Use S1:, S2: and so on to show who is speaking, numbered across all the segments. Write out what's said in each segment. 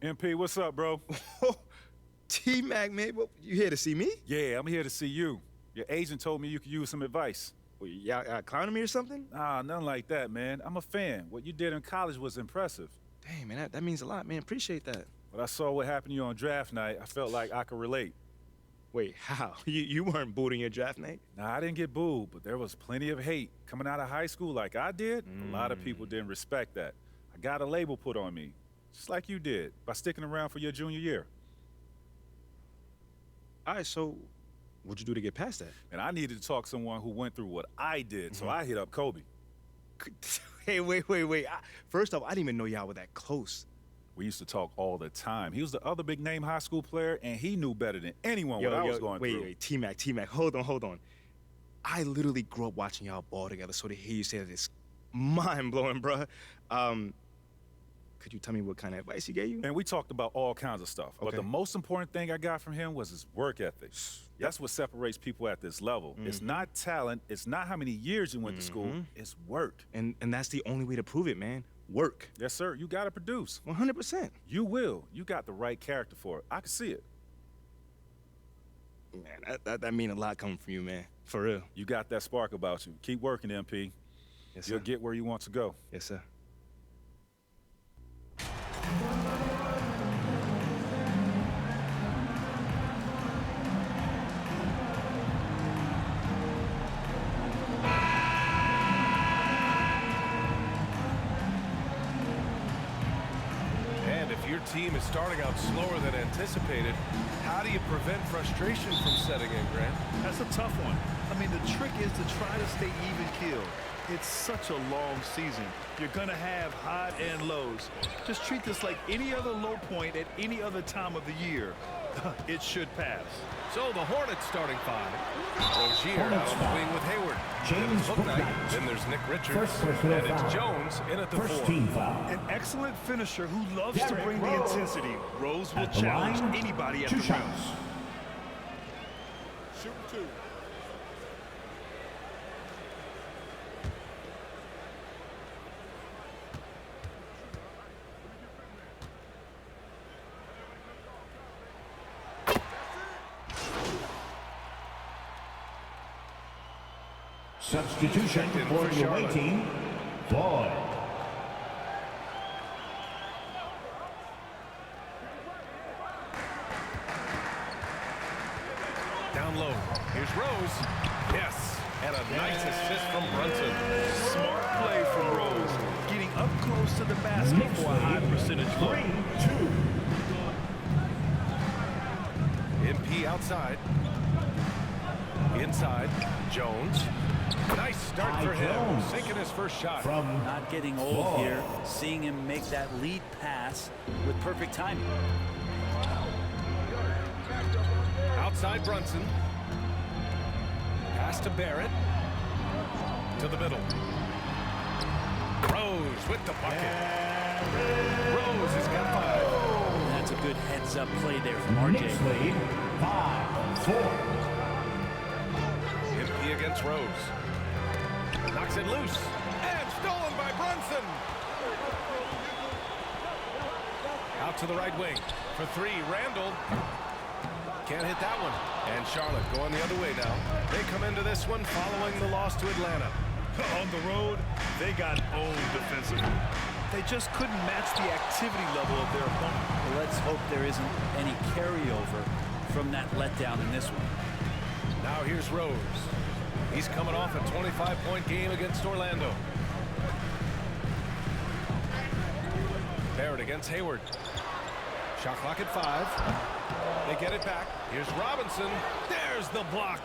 S1: MP, what's up, bro?
S2: T-Mac, man, you here to see me?
S1: Yeah, I'm here to see you. Your agent told me you could use some advice.
S2: Well, y'all clowning me or something?
S1: Nah, nothing like that, man. I'm a fan. What you did in college was impressive.
S2: Dang, man, that means a lot, man. Appreciate that.
S1: But I saw what happened to you on draft night. I felt like I could relate.
S2: Wait, how? You weren't booed in your draft night?
S1: Nah, I didn't get booed, but there was plenty of hate. Coming out of high school like I did, a lot of people didn't respect that. I got a label put on me, just like you did, by sticking around for your junior year.
S2: All right, so what'd you do to get past that?
S1: And I needed to talk to someone who went through what I did, so I hit up Kobe.
S2: Hey, wait. First off, I didn't even know y'all were that close.
S1: We used to talk all the time. He was the other big name high school player, and he knew better than anyone what I was going through.
S2: Wait, T-Mac, hold on. I literally grew up watching y'all ball together, so to hear you say that is mind-blowing, bruh. Could you tell me what kind of advice he gave you?
S1: And we talked about all kinds of stuff, but the most important thing I got from him was his work ethic. That's what separates people at this level. It's not talent, it's not how many years you went to school, it's work.
S2: And that's the only way to prove it, man. Work.
S1: Yes, sir. You gotta produce.
S2: 100%.
S1: You will. You got the right character for it. I can see it.
S2: Man, that mean a lot coming from you, man. For real.
S1: You got that spark about you. Keep working, MP.
S2: Yes, sir.
S1: You'll get where you want to go.
S2: Yes, sir.
S3: Your team is starting out slower than anticipated. How do you prevent frustration from setting in, Grant?
S4: That's a tough one. I mean, the trick is to try to stay even-keeled. It's such a long season. You're gonna have highs and lows. Just treat this like any other low point at any other time of the year. It should pass.
S3: So the Hornets starting five. Rozier out on the wing with Hayward.
S5: James
S3: Then there's Nick Richards. And it's Jones in at the
S5: First
S3: four.
S5: team foul.
S4: An excellent finisher who loves to
S5: Derrick
S4: bring the
S5: Rose.
S4: intensity. Rose will
S5: At the
S4: challenge
S5: line,
S4: anybody at
S5: 2
S4: the rim.
S5: shots.
S4: Shoot two.
S5: Substitution for the away team, Boyd.
S3: Down low. Here's Rose. Yes. And a nice assist from Brunson.
S4: Smart play from Rose. Getting up close to the basket for a high percentage look.
S5: 3-2.
S3: MP outside. Inside. Jones. Nice start for him.
S5: Jones.
S3: Sinking his first shot.
S5: From
S6: Not getting old here, seeing him make that lead pass with perfect timing.
S3: Outside Brunson. Pass to Barrett. To the middle. Rose with the bucket. Rose has got 5.
S6: That's a good heads-up play there from RJ.
S5: Knicks lead, 5-4.
S3: MP against Rose. Knocks it loose. And stolen by Brunson. Out to the right wing. For 3, Randall. Can't hit that one. And Charlotte going the other way now. They come into this one following the loss to Atlanta.
S4: On the road, they got owned defensively. They just couldn't match the activity level of their opponent.
S6: Well, let's hope there isn't any carryover from that letdown in this one.
S3: Now here's Rose. He's coming off a 25-point game against Orlando. Barrett against Hayward. Shot clock at 5. They get it back. Here's Robinson. There's the block.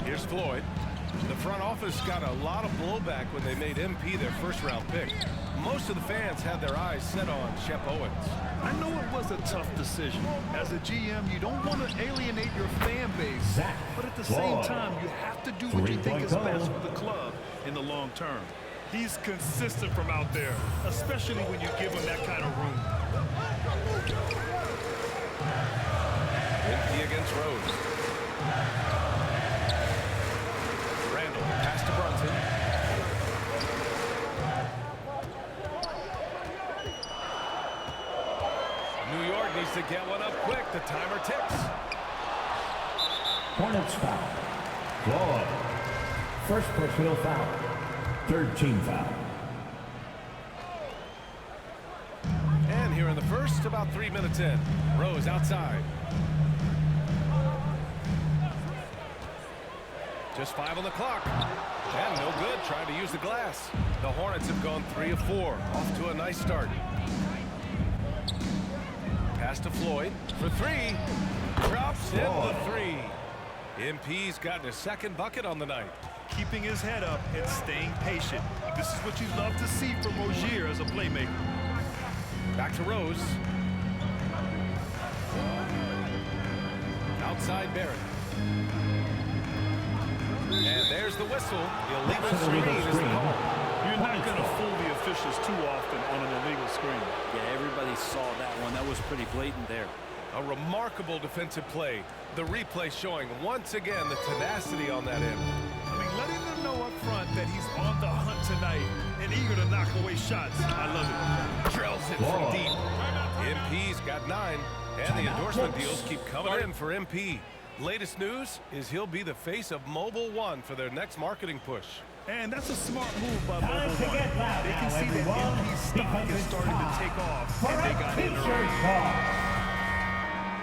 S3: Here's Floyd. The front office got a lot of blowback when they made MP their first-round pick. Most of the fans had their eyes set on Shep Owens.
S4: I know it was a tough decision. As a GM, you don't want to alienate your fan base, but at the same time, you have to do what you think is best for the club in the long term. He's consistent from out there, especially when you give him that kind of room.
S3: MP against Rose. Randall, pass to Brunson. get one up quick. The timer ticks.
S5: Hornets foul. Floyd. First personal foul. Third team foul.
S3: And here in the first, about 3 minutes in. Rose outside. Just 5 on the clock. And no good, trying to use the glass. The Hornets have gone 3 of 4. Off to a nice start. Pass to Floyd for 3. Drops in the 3. MP's gotten his second bucket on the night.
S4: Keeping his head up and staying patient. This is what you love to see from Rozier as a playmaker.
S3: Back to Rose. Outside Barrett. And there's the whistle. Illegal screen is the call.
S4: You're not going to fool the officials too often on an illegal screen.
S6: Yeah, everybody saw that one. That was pretty blatant there.
S3: A remarkable defensive play. The replay showing once again the tenacity on that end.
S4: I mean, letting them know up front that he's on the hunt tonight and eager to knock away shots. I love it.
S3: Drills it from deep. MP's got 9, and the endorsement deals keep coming in for MP. Latest news is he'll be the face of Mobile One for their next marketing push.
S4: And that's a smart move by Mobile One. They can see that MP's stock is starting to take off, and they got in early.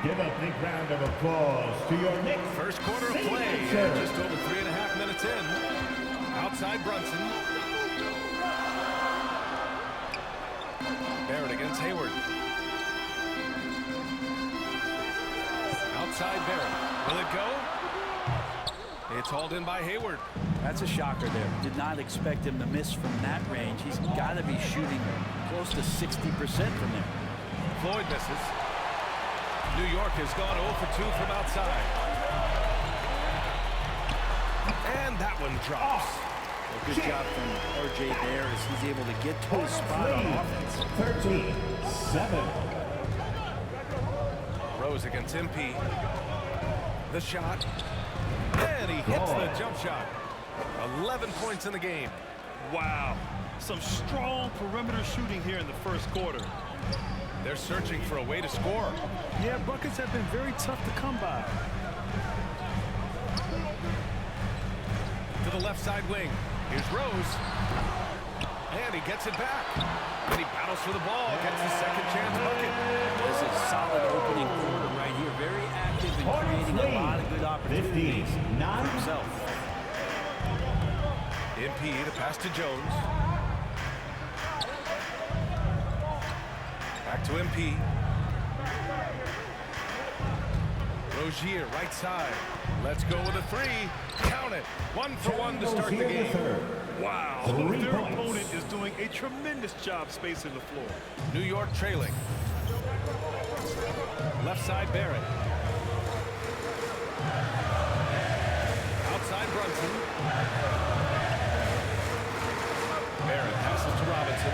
S5: Give a big round of applause to your Knicks.
S3: First quarter of play, just over 3.5 minutes in. Outside Brunson. Barrett against Hayward. Outside Barrett. Will it go? It's hauled in by Hayward.
S6: That's a shocker there. Did not expect him to miss from that range. He's got to be shooting close to 60% from there.
S3: Floyd misses. New York has gone 0 for 2 from outside. And that one drops.
S6: Well, good job from RJ there as he's able to get to his spot on offense.
S5: 13-7.
S3: Rose against MP. The shot. And he hits the jump shot. 11 points in the game.
S4: Wow. Some strong perimeter shooting here in the first quarter.
S3: They're searching for a way to score.
S4: Yeah, buckets have been very tough to come by.
S3: To the left side wing. Here's Rose. And he gets it back. And he battles for the ball. Gets his second chance bucket.
S6: This is a solid opening quarter right here. Very active and creating a lot of good opportunities for himself.
S3: MP to pass to Jones. Back to MP. Rozier, right side. Let's go with a 3. Count it. 1 for 1 to start the game.
S4: Wow. Their opponent is doing a tremendous job spacing the floor.
S3: New York trailing. Left side Barrett. Outside Brunson. Barrett passes to Robinson.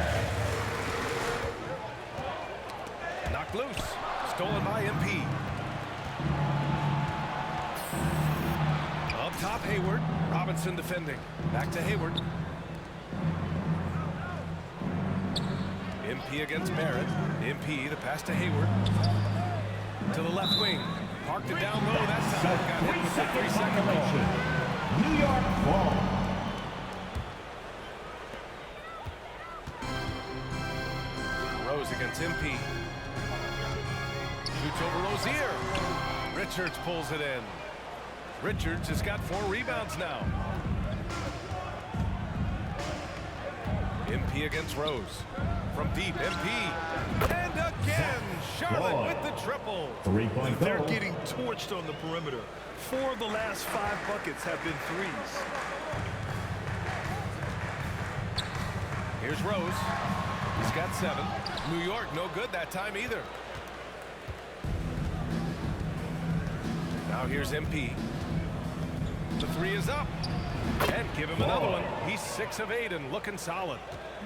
S3: Knocked loose. Stolen by MP. Up top Hayward. Robinson defending. Back to Hayward. MP against Barrett. MP the pass to Hayward. To the left wing. Parked it down low that time. Got hit with the 3-second ball.
S5: New York ball.
S3: Rose against MP. Shoots over Rozier. Richards pulls it in. Richards has got 4 rebounds now. MP against Rose. From deep, MP. And again, Charlotte with the triple.
S5: 3-point
S4: They're
S5: goal.
S4: getting torched on the perimeter. 4 of the last 5 buckets have been threes.
S3: Here's Rose. He's got 7. New York, no good that time either. Now here's MP. The 3 is up. And give him another one. He's 6 of 8 and looking solid.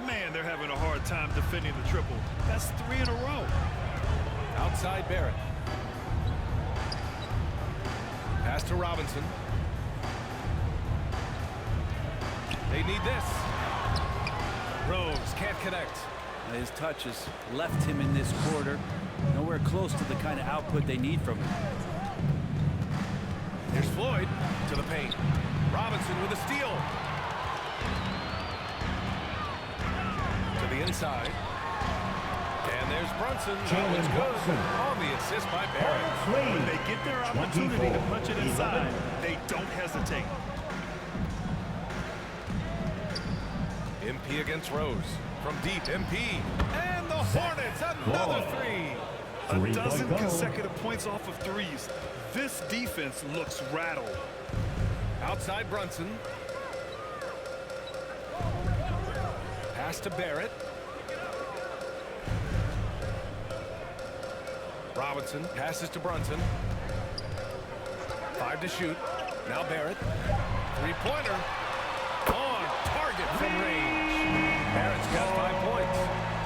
S4: Man, they're having a hard time defending the triple. That's 3 in a row.
S3: Outside Barrett. Pass to Robinson. They need this. Rose can't connect.
S6: His touches left him in this quarter. Nowhere nowhere close to the kind of output they need from him.
S3: Here's Floyd to the paint. Robinson with a steal. To the inside. And there's Brunson. Oh, it's good. On the assist by Barrett.
S4: When they get their opportunity to punch it inside, they don't hesitate.
S3: MP against Rose. From deep, MP. And the Hornets, another three.
S4: A dozen consecutive points off of threes. This defense looks rattled.
S3: Outside Brunson. Pass to Barrett. Robinson passes to Brunson. 5 to shoot. Now Barrett. Three-pointer. On target from range. Barrett's got 5 points.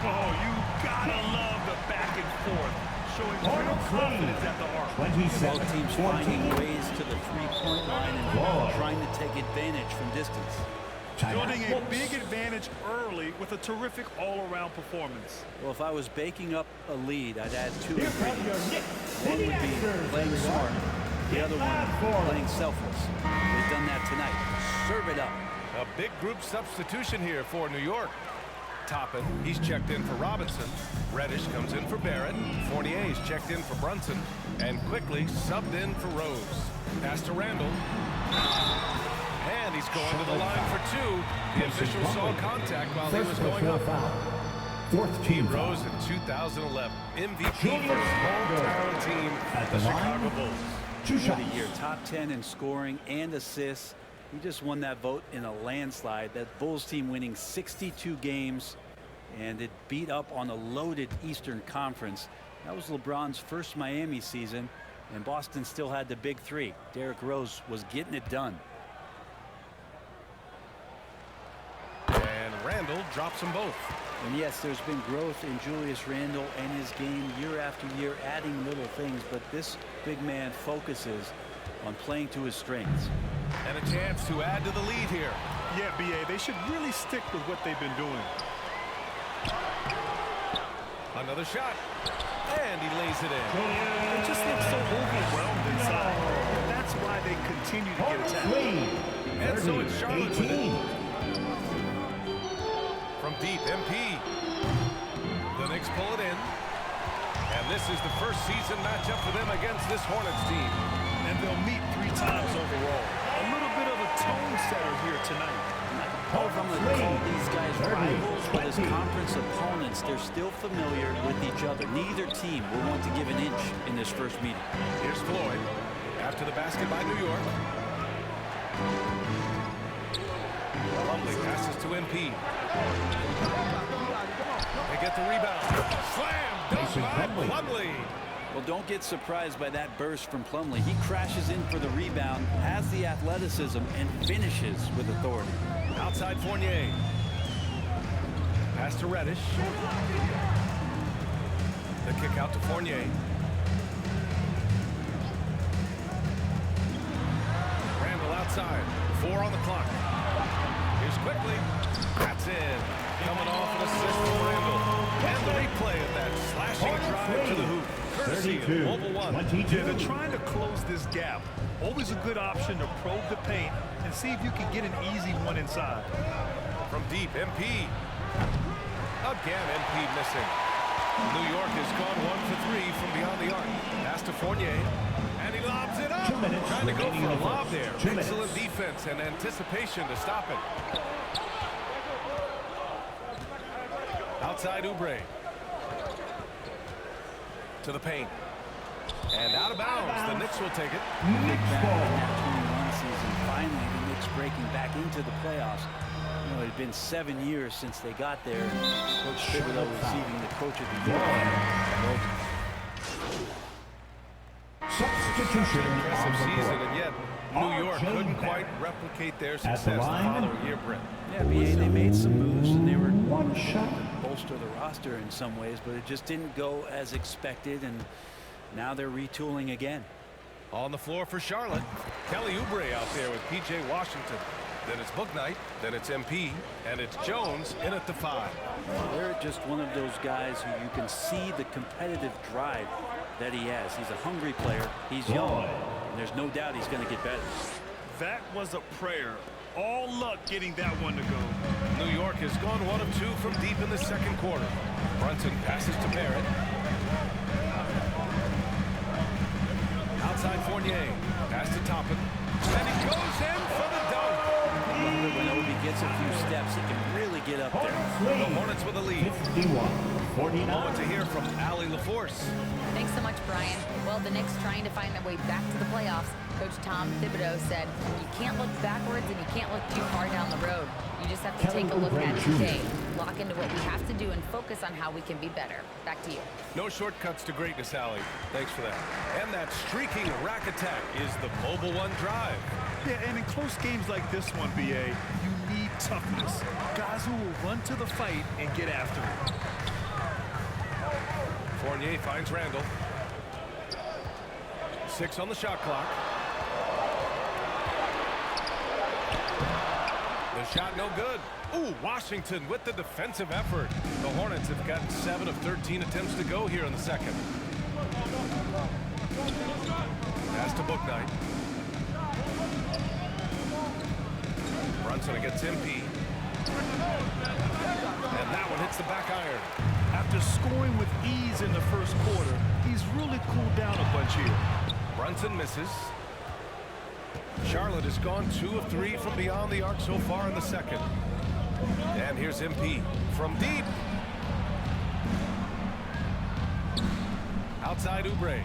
S4: Oh, you gotta love the back and forth. Showing real confidence at the arc.
S6: Both teams finding ways to the three-point line and trying to take advantage from distance.
S4: Building a big advantage early with a terrific all-around performance.
S6: Well, if I was baking up a lead, I'd add 2 ingredients. One would be playing smart. The other one, playing selfless. They've done that tonight. Serve it up.
S3: A big group substitution here for New York. Toppin, he's checked in for Robinson. Reddish comes in for Barrett. Fournier's checked in for Brunson. And quickly subbed in for Rose. Pass to Randall. And he's going to the line for 2. The official saw contact while he was going up.
S5: Fourth team
S3: Rose in 2011. MVP for his hometown team, the Chicago Bulls.
S5: 2
S6: For
S5: shots.
S6: the year, top 10 in scoring and assists. He just won that vote in a landslide. That Bulls team winning 62 games, and it beat up on a loaded Eastern Conference. That was LeBron's first Miami season, and Boston still had the big 3. Derrick Rose was getting it done.
S3: And Randall drops them both.
S6: And yes, there's been growth in Julius Randle and his game year after year, adding little things, but this big man focuses on playing to his strengths.
S3: And a chance to add to the lead here.
S4: Yeah, B.A., they should really stick with what they've been doing.
S3: Another shot. And he lays it in.
S4: They just look so overwhelmed inside. And that's why they continue to get attacked.
S3: And so it's Charlotte with it. From deep, MP. The Knicks pull it in. And this is the first season matchup for them against this Hornets team.
S4: And they'll meet 3 times overall. A little bit of a tone setter here tonight.
S6: Paul from the call these guys rivals, but as conference opponents, they're still familiar with each other. Neither team will want to give an inch in this first meeting.
S3: Here's Floyd. After the basket by New York. Plumlee passes to MP. They get the rebound. Slam! Dunk by Plumlee.
S6: Well, don't get surprised by that burst from Plumlee. He crashes in for the rebound, has the athleticism, and finishes with authority.
S3: Outside Fournier. Pass to Reddish. The kick out to Fournier. Randall outside. 4 on the clock. Here's quickly. That's in. Coming off an assist from Randall. And the replay of that slashing drive to the hoop. Courtesy of Mobile One.
S4: Yeah, they're trying to close this gap. Always a good option to probe the paint and see if you can get an easy one inside.
S3: From deep, MP. Again, MP missing. New York has gone 1 for 3 from beyond the arc. Pass to Fournier. And he lobs it up.
S5: 2 minutes
S3: Trying to go for a lob there.
S5: 2 minutes.
S3: Excellent defense and anticipation to stop it. Outside Oubre. To the paint. And out of bounds. The Knicks will take it.
S6: Big back in that 21 season. Finally, the Knicks breaking back into the playoffs. You know, it had been 7 years since they got there. Coach Thibodeau receiving the Coach of the Year.
S5: Substitution
S3: Impressive
S5: on the
S3: season,
S5: court.
S3: and yet New York couldn't quite replicate their success the
S5: line.
S3: following year, Brent.
S6: Yeah, BA, they made some moves and they were
S5: 1 shot.
S6: bolster the roster in some ways, but it just didn't go as expected, and now they're retooling again.
S3: On the floor for Charlotte, Kelly Oubre out there with P.J. Washington. Then it's Bouknight, then it's MP, and it's Jones in at the 5.
S6: They're just one of those guys who you can see the competitive drive that he has. He's a hungry player. He's young, and there's no doubt he's going to get better.
S4: That was a prayer. All luck getting that one to go.
S3: New York has gone 1 of 2 from deep in the second quarter. Brunson passes to Barrett. Outside Fournier. Pass to Toppin. And he goes in for the dunk.
S6: When Obi gets a few steps, he can really get up there.
S3: The Hornets with a lead.
S5: 51-49.
S3: Moment to hear from Allie LaForce.
S7: Thanks so much, Brian. Well, the Knicks trying to find their way back to the playoffs. Coach Tom Thibodeau said, you can't look backwards and you can't look too far down the road. You just have to take a look at today, lock into what we have to do, and focus on how we can be better. Back to you.
S3: No shortcuts to greatness, Allie. Thanks for that. And that streaking rack attack is the Mobile One drive.
S4: Yeah, and in close games like this one, BA, you need toughness. Guys who will run to the fight and get after it.
S3: Fournier finds Randall. 6 on the shot clock. The shot no good. Ooh, Washington with the defensive effort. The Hornets have gotten 7 of 13 attempts to go here in the second. Pass to Bouknight. Brunson against MP. And that one hits the back iron.
S4: After scoring with ease in the first quarter, he's really cooled down a bunch here.
S3: Brunson misses. Charlotte has gone 2 of 3 from beyond the arc so far in the second. And here's MP from deep. Outside Oubre.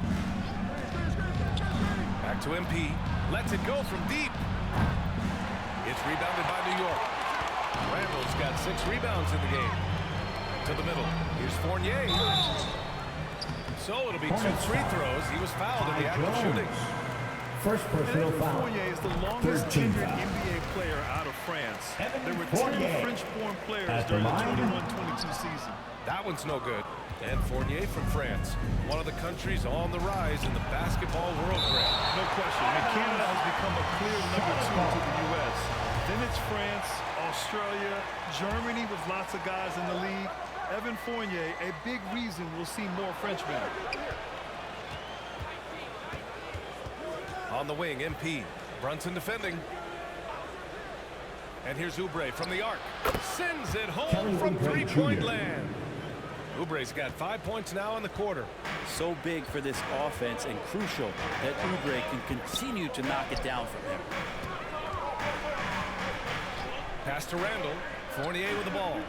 S3: Back to MP. Lets it go from deep. It's rebounded by New York. Randall's got 6 rebounds in the game. To the middle. Here's Fournier. So it'll be 2 free throws. He was fouled in the act of shooting.
S5: First personal
S4: Evan
S5: foul.
S4: Fournier is the longest
S5: 13
S4: tenured
S5: foul.
S4: NBA player out of France.
S5: Evan
S4: There were 10
S5: Fournier
S4: French-born players
S5: at the
S4: during the
S5: line.
S4: 21-22 season.
S3: That one's no good. And Fournier from France, one of the countries on the rise in the basketball world, Grant.
S4: No question. And Canada has become a clear number 2 to the U.S. Then it's France, Australia, Germany with lots of guys in the league. Evan Fournier, a big reason we'll see more Frenchmen.
S3: On the wing, MP. Brunson defending. And here's Oubre from the arc. Sends it home
S5: Kelly
S3: from
S5: Oubre
S3: three-point
S5: Jr.
S3: land. Oubre's got 5 points now in the quarter.
S6: So big for this offense and crucial that Oubre can continue to knock it down from him.
S3: Pass to Randall. Fournier with the ball.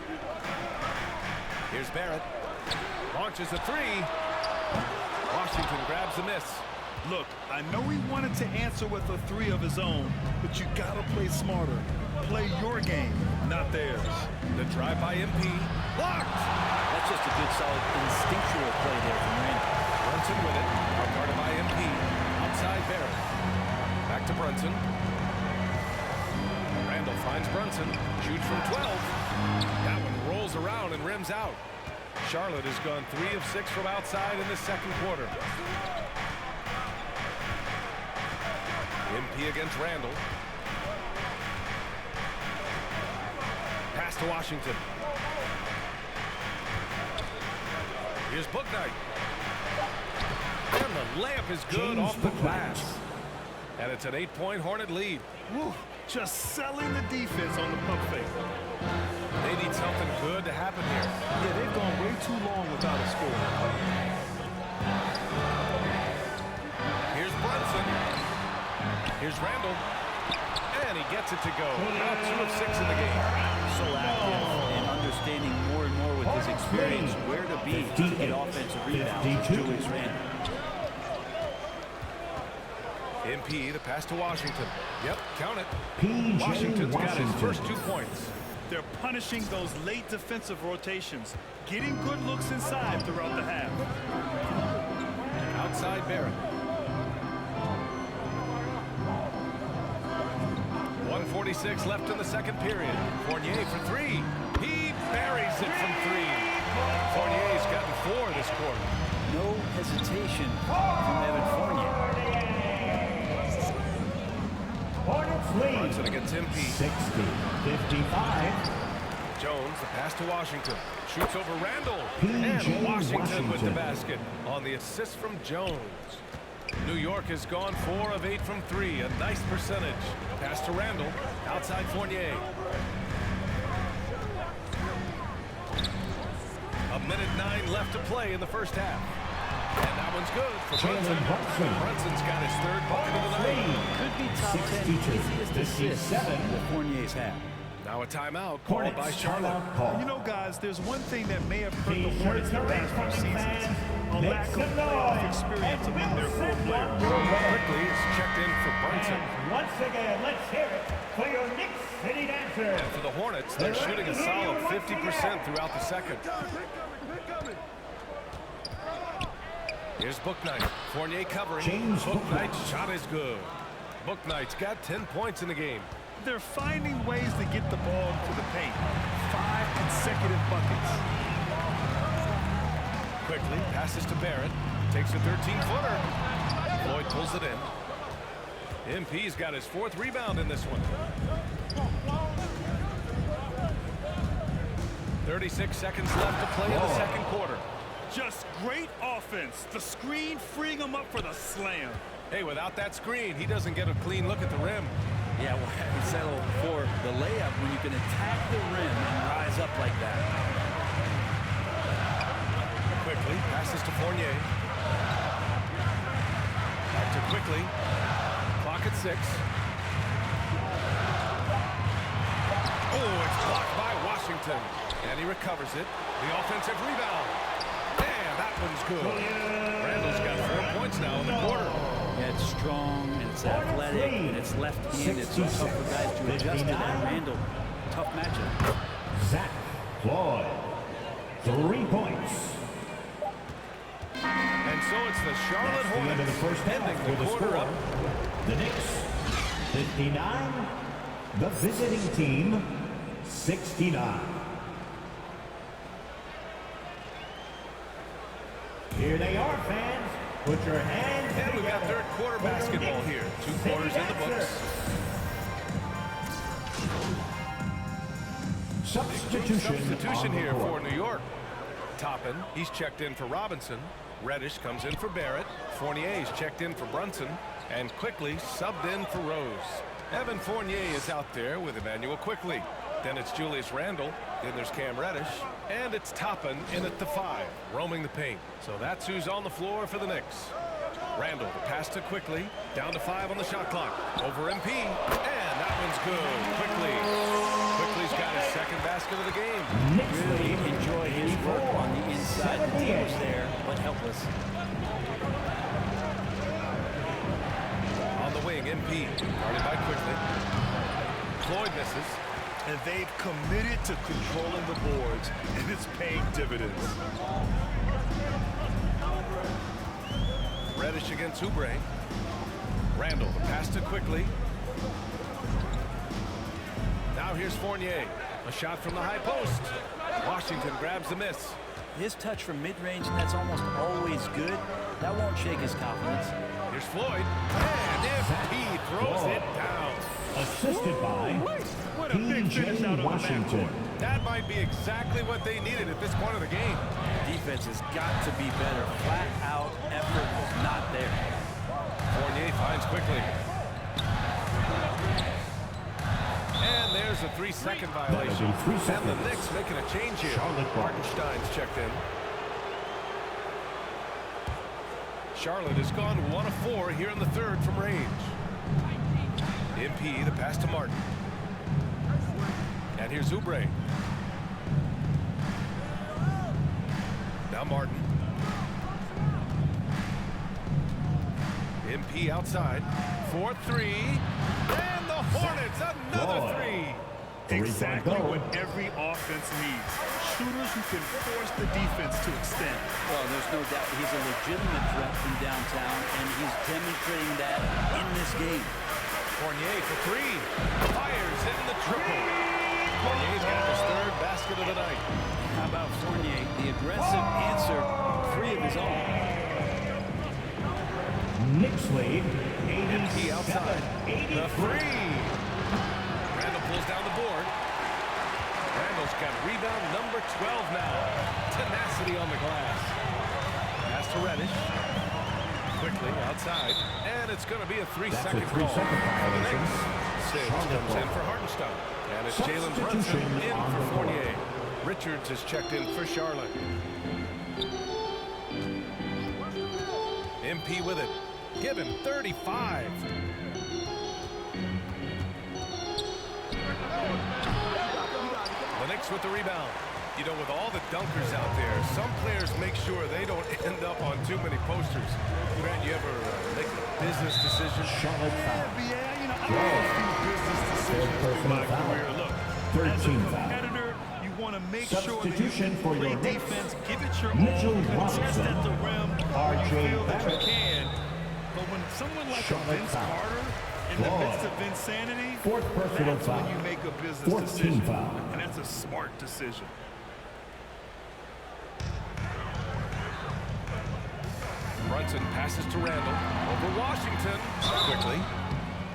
S3: Here's Barrett. Launches a 3. Washington grabs the miss.
S4: Look, I know he wanted to answer with a 3 of his own, but you gotta play smarter. Play your game, not theirs.
S3: The drive by MP. Blocked!
S6: That's just a good, solid, instinctual play there from Randall.
S3: Brunson with it. Guarded by MP. Outside Barrett. Back to Brunson. Randall finds Brunson. Shoots from 12. That one rolls around and rims out. Charlotte has gone 3 of 6 from outside in the second quarter. MP against Randall. Pass to Washington. Here's Bouknight. And the layup is good
S5: James
S3: off the
S5: Bouknight.
S3: glass. And it's an 8-point Hornet lead.
S4: Woo, just selling the defense on the pump fake.
S3: They need something good to happen here.
S4: Yeah, they've gone way too long without a score.
S3: Here's Brunson. Here's Randall. And he gets it to go. Now 2 of 6 in the game.
S6: So active and understanding more and more with his experience where to be to get offensive rebounds.
S5: 52.
S6: Julius Randle.
S3: MP, the pass to Washington. Yep, count it.
S5: P.J.
S3: Washington's got his first 2
S5: Washington.
S3: points.
S4: They're punishing those late defensive rotations, getting good looks inside throughout the half.
S3: Outside Barrett. 1:46 left in the second period. Fournier for 3. He buries it from 3. Fournier's gotten 4 this quarter.
S6: No hesitation from Evan Fournier.
S5: lead.
S3: Brunson against MP.
S5: 60-55.
S3: Jones, the pass to Washington. Shoots over Randall.
S5: P.J.
S3: And Washington with the
S5: Washington.
S3: basket on the assist from Jones. New York has gone 4 of 8 from 3. A nice percentage. Pass to Randall. Outside Fournier. A minute 9 left to play in the first half. And that one's good for Brunson. Brunson's got his 3rd bucket of the night.
S6: Could be top 10 easiest assists that Fournier's had.
S3: Now a timeout called by
S5: Hornets
S3: Charlotte.
S5: timeout call.
S4: You know, guys, there's one thing that may have hurt the
S5: T-shirts
S4: Hornets the
S5: are
S4: past few
S5: incoming,
S4: seasons.
S5: fans.
S4: A
S5: Make
S4: lack of
S5: some
S4: playoff
S5: noise.
S4: experience
S5: And
S4: among their core
S5: Wilson
S4: players.
S3: Quickly is checked in for Brunson.
S5: And once again, let's hear it for your Knicks City Dancers.
S3: And for the Hornets, they're shooting a solid 50% throughout the second. Here's Bouknight. Fournier covering.
S5: James
S3: Bouknight's shot is good. Bouknight's got 10 points in the game.
S4: They're finding ways to get the ball to the paint. 5 consecutive buckets.
S3: Quickly passes to Barrett. Takes a 13-footer. Floyd pulls it in. MP's got his 4th rebound in this one. 36 seconds left to play in the second quarter.
S4: Just great offense. The screen freeing him up for the slam.
S3: Hey, without that screen, he doesn't get a clean look at the rim.
S6: Yeah, well, we said it before, the layup, when you can attack the rim and rise up like that.
S3: Quickly passes to Fournier. Back to Quickly. Clock at 6. Oh, it's blocked by Washington. And he recovers it. The offensive rebound. And that one's good. Randall's got 4 points now in the quarter.
S6: Yeah, it's strong, and it's athletic, and it's left-handed, so it's tough for guys to adjust to that. Randall, tough matchup.
S5: Zach Floyd, 3 points.
S3: And so it's the Charlotte
S5: That's the end of the
S3: Hornets
S5: first half
S3: ending
S5: with
S3: the
S5: the
S3: quarter
S5: score.
S3: up.
S5: The Knicks, 59. The visiting team, 69. Here they are, fans. Put your hands
S3: And we've got
S5: together
S3: third quarter
S5: for the
S3: basketball
S5: Knicks
S3: here. 2
S5: City
S3: quarters in the books.
S5: Dancers. Substitution
S3: here
S5: on the
S3: for
S5: court.
S3: New York. Toppin, he's checked in for Robinson. Reddish comes in for Barrett. Fournier's checked in for Brunson. And Quickly subbed in for Rose. Evan Fournier is out there with Emmanuel Quickly. Then it's Julius Randle. Then there's Cam Reddish. And it's Toppin in at the 5, roaming the paint. So that's who's on the floor for the Knicks. Randle, the pass to Quickly. Down to 5 on the shot clock. Over MP. And that one's good. Quickly. Quickly's got his 2nd basket of the game.
S6: Really enjoy his work on the inside. The team was there, but helpless.
S3: On the wing, MP. Guarded by Quickly. Floyd misses.
S4: And they've committed to controlling the boards, and it's paying dividends.
S3: Reddish against Oubre. Randall, the pass to Quickly. Now here's Fournier. A shot from the high post. Washington grabs the miss.
S6: His touch from mid-range, that's almost always good. That won't shake his confidence.
S3: Here's Floyd. And MP throws it down.
S5: Assisted by
S4: What a big finish out
S5: P.J.
S4: on the
S5: Washington.
S4: backcourt.
S3: That might be exactly what they needed at this point of the game.
S6: Defense has got to be better. Flat-out effort was not there.
S3: Fournier finds Quickly. And there's a 3-second violation.
S5: That'll be 3
S3: And
S5: seconds.
S3: the Knicks making a change here.
S5: Charlotte ball.
S3: Hartenstein's checked in. Charlotte has gone 1 of 4 here in the 3rd from range. MP, the pass to Martin. And here's Oubre. Now Martin. MP outside. 4-3. And the Hornets, another 3.
S4: Exactly what every offense needs. Shooters who can force the defense to extend.
S6: Well, there's no doubt he's a legitimate threat from downtown, and he's demonstrating that in this game.
S3: Fournier for 3. Fires in the triple. Fournier's got his 3rd basket of the night.
S6: How about Fournier? The aggressive answer, 3 of his own.
S5: Knicks lead,
S3: MP outside.
S5: 87-83.
S3: The 3. Rebound number 12 now. Tenacity on the glass. Pass to Reddish. Quickly outside. And it's going to be a 3-second call for the Knicks. Sims comes in for Hartenstein. And it's Jalen Brunson in for Fournier. Richards is checked in for Charlotte. MP with it. Given 35. The Knicks with the rebound. You know, with all the dunkers out there, some players make sure they don't end up on too many posters. Grant, you ever make a business decision?
S4: Yeah, you know, I made a few business decisions through my career. Look, as a competitor, you want to make sure that you can play defense, give it your all, contest at the rim, when you feel that you can. But when someone like a Vince Carter in the midst of insanity, that's when you make a business decision. And that's a smart decision.
S3: Brunson passes to Randall. Over Washington. Quickly.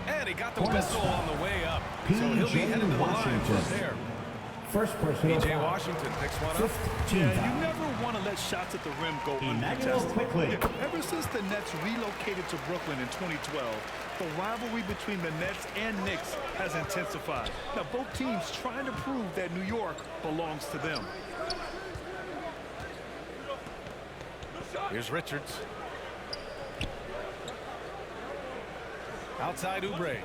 S3: And he got the whistle on the way up. So he'll be headed to the line from there.
S5: First personal
S3: P.J.
S5: foul.
S3: Washington picks one up.
S4: Yeah, you never want to let shots at the rim go uncontested. Ever since the Nets relocated to Brooklyn in 2012, the rivalry between the Nets and Knicks has intensified. Now, both teams trying to prove that New York belongs to them.
S3: Here's Richards. Outside Oubre.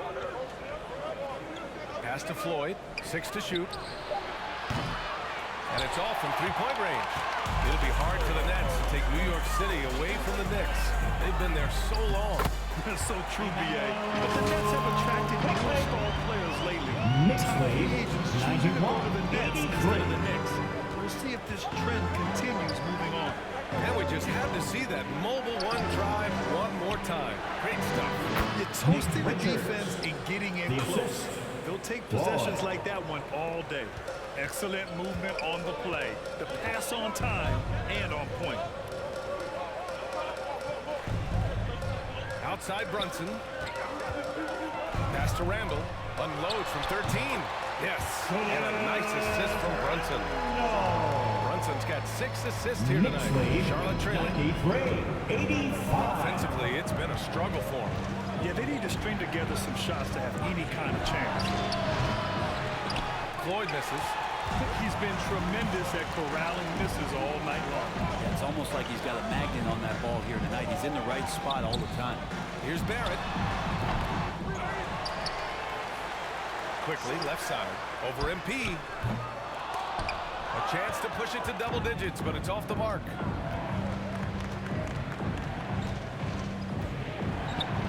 S3: Pass to Floyd. 6 to shoot. And it's off from three-point range. It'll be hard for the Nets to take New York City away from the Knicks. They've been there so long.
S4: That's so true, B.A. But the Nets have attracted more star players lately. Free agents choosing to go to the Nets instead of the Knicks. We'll see if this trend continues moving on.
S3: And we just had to see that mobile one drive one more time. Great stuff.
S4: You're toasting the defense and getting in close. They'll take possessions like that one all day. Excellent movement on the play. The pass on time and on point.
S3: Outside Brunson. Pass to Randall. Unloads from 13. Yes. And a nice assist from Brunson. Brunson's got 6 assists here tonight. Charlotte trailing.
S5: 85.
S3: Offensively, it's been a struggle for him.
S4: Yeah, they need to string together some shots to have any kind of chance.
S3: Floyd misses.
S4: He's been tremendous at corralling misses all night long.
S6: Yeah, it's almost like he's got a magnet on that ball here tonight. He's in the right spot all the time.
S3: Here's Barrett. Quickly, left side. Over MP. A chance to push it to double digits, but it's off the mark.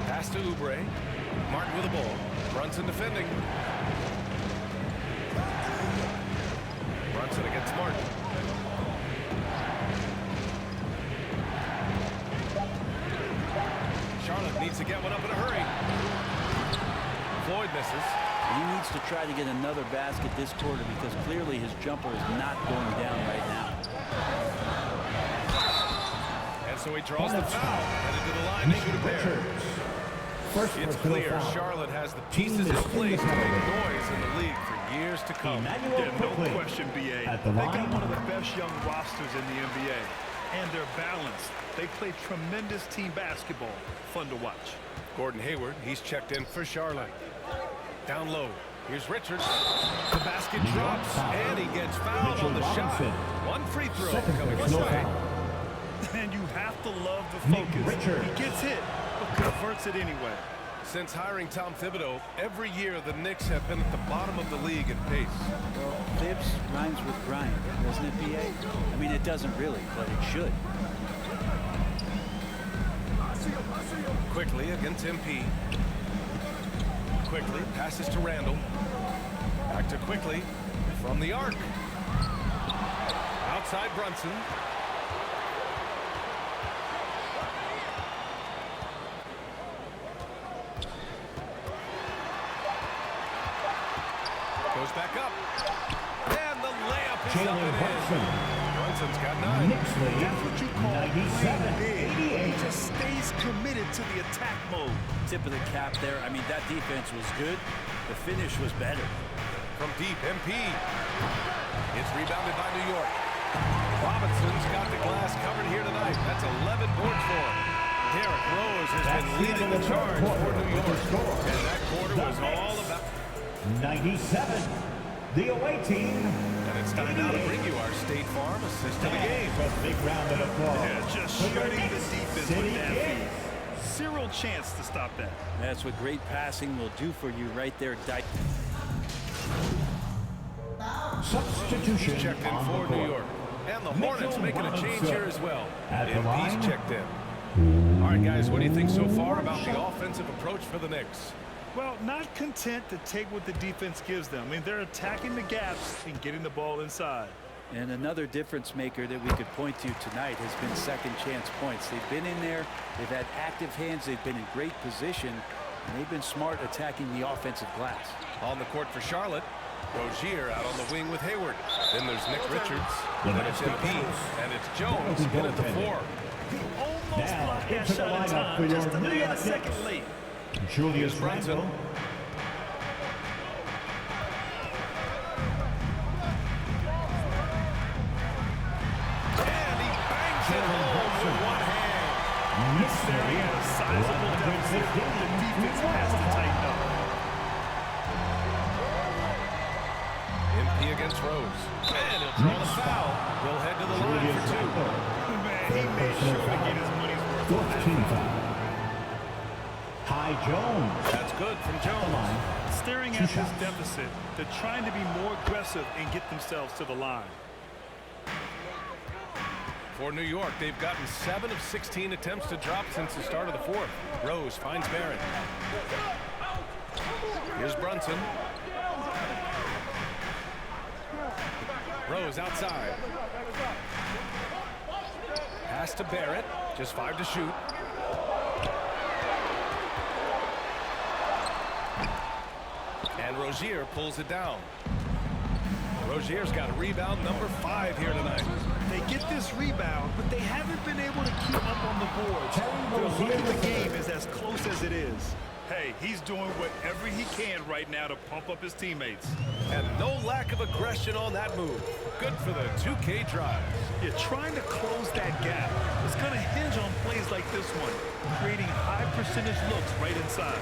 S3: Pass to Oubre. Martin with the ball. Brunson defending. Brunson against Martin. Charlotte needs to get one up in a hurry. Floyd misses.
S6: He needs to try to get another basket this quarter because clearly his jumper is not going down right now.
S3: And so he draws the foul. Headed to the line to shoot a pair. It's clear Charlotte has the pieces in place to make noise in the league for years to come.
S4: Yeah, no question, B.A. They got one of the best young rosters in the NBA. And they're balanced. They play tremendous team basketball. Fun to watch.
S3: Gordon Hayward, he's checked in for Charlotte. Down low. Here's Richards. The basket drops, and he gets fouled on the shot. One free throw coming his way.
S4: And you have to love the focus. He gets hit, but converts it anyway.
S3: Since hiring Tom Thibodeau, every year the Knicks have been at the bottom of the league in pace.
S6: Well, Thibs rhymes with Bryant, doesn't it, B.A.? I mean, it doesn't really, but it should.
S3: Quickly against MP. Quickly passes to Randall. Back to Quickly from the arc. Outside Brunson. Goes back up. And the layup is up and in. Brunson's got 9.
S4: That's what you call playing big. He just stays committed to the attack mode.
S6: Tip of the cap there. I mean, that defense was good. The finish was better.
S3: from deep. MP. It's rebounded by New York. Robinson's got the glass covered here tonight. That's 11 boards for him. Derrick Rose has been leading the charge for New York. And that quarter was all about
S5: 97. The away team.
S3: And it's time now to bring you our State Farm assist to the game.
S5: A big round of applause.
S4: Yeah, just shredding the defense with that feed. Zero chance to stop that.
S6: That's what great passing will do for you right there.
S5: Substitution
S3: Checked in
S5: on
S3: for
S5: the court.
S3: New York. And the Hornets making a change here as well.
S5: At the
S3: And
S5: line.
S3: he's checked in. All right, guys, what do you think so far about the offensive approach for the Knicks?
S4: Well, not content to take what the defense gives them. I mean, they're attacking the gaps and getting the ball inside.
S6: And another difference maker that we could point to tonight has been second chance points. They've been in there. They've had active hands. They've been in great position. And they've been smart attacking the offensive glass.
S3: On the court for Charlotte, Rozier out on the wing with Hayward. Then there's Nick Richards. Then it's MP. And it's Jones in at the 4.
S4: Almost
S5: Now,
S4: blocked that
S5: into the
S4: shot in
S5: lineup for
S4: time.
S5: your
S4: Just a
S5: New
S4: man
S5: York
S4: a second
S5: Knicks.
S4: late.
S5: Julius
S3: Brunson.
S5: Randle.
S3: And he bangs it home with one hand.
S4: Staring at a sizable deficit. The defense has to tighten up.
S3: MP against Rose. And he'll draw the foul. He'll head to the line
S5: Julius
S3: for 2.
S5: Randle.
S4: Man, he made sure to get his money's worth on that.
S5: 14 foul. Ty Jones.
S3: That's good from Jones.
S4: Staring at this deficit, they're trying to be more aggressive and get themselves to the line.
S3: For New York, they've gotten 7 of 16 attempts to drop since the start of the 4th. Rose finds Barrett. Here's Brunson. Rose outside. Pass to Barrett. Just 5 to shoot. And Rozier pulls it down. Rozier's got a rebound, number 5 here tonight.
S4: They get this rebound, but they haven't been able to keep up on the boards. Their look at the game is as close as it is. Hey, he's doing whatever he can right now to pump up his teammates.
S3: And no lack of aggression on that move. Good for the 2K drive.
S4: You're trying to close that gap. It's going to hinge on plays like this one, creating high percentage looks right inside.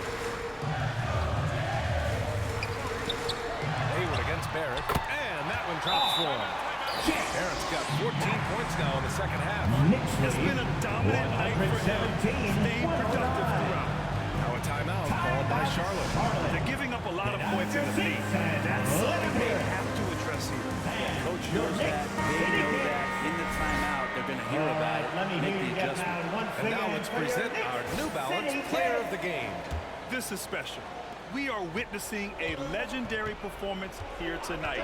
S3: Hayward against Barrett. And that one drops for him. Barrett's got 14 points now in the second half.
S4: It's been a dominant night for him. Staying productive throughout.
S3: Now a timeout called by Charlotte.
S4: They're giving up a lot of points in the paint. That's something they have to address here.
S6: Coach knows that. They know that. In the timeout, they're going to hear about it, make the adjustment.
S3: And now let's present our New Balance Player of the Game.
S4: This is special. We are witnessing a legendary performance here tonight.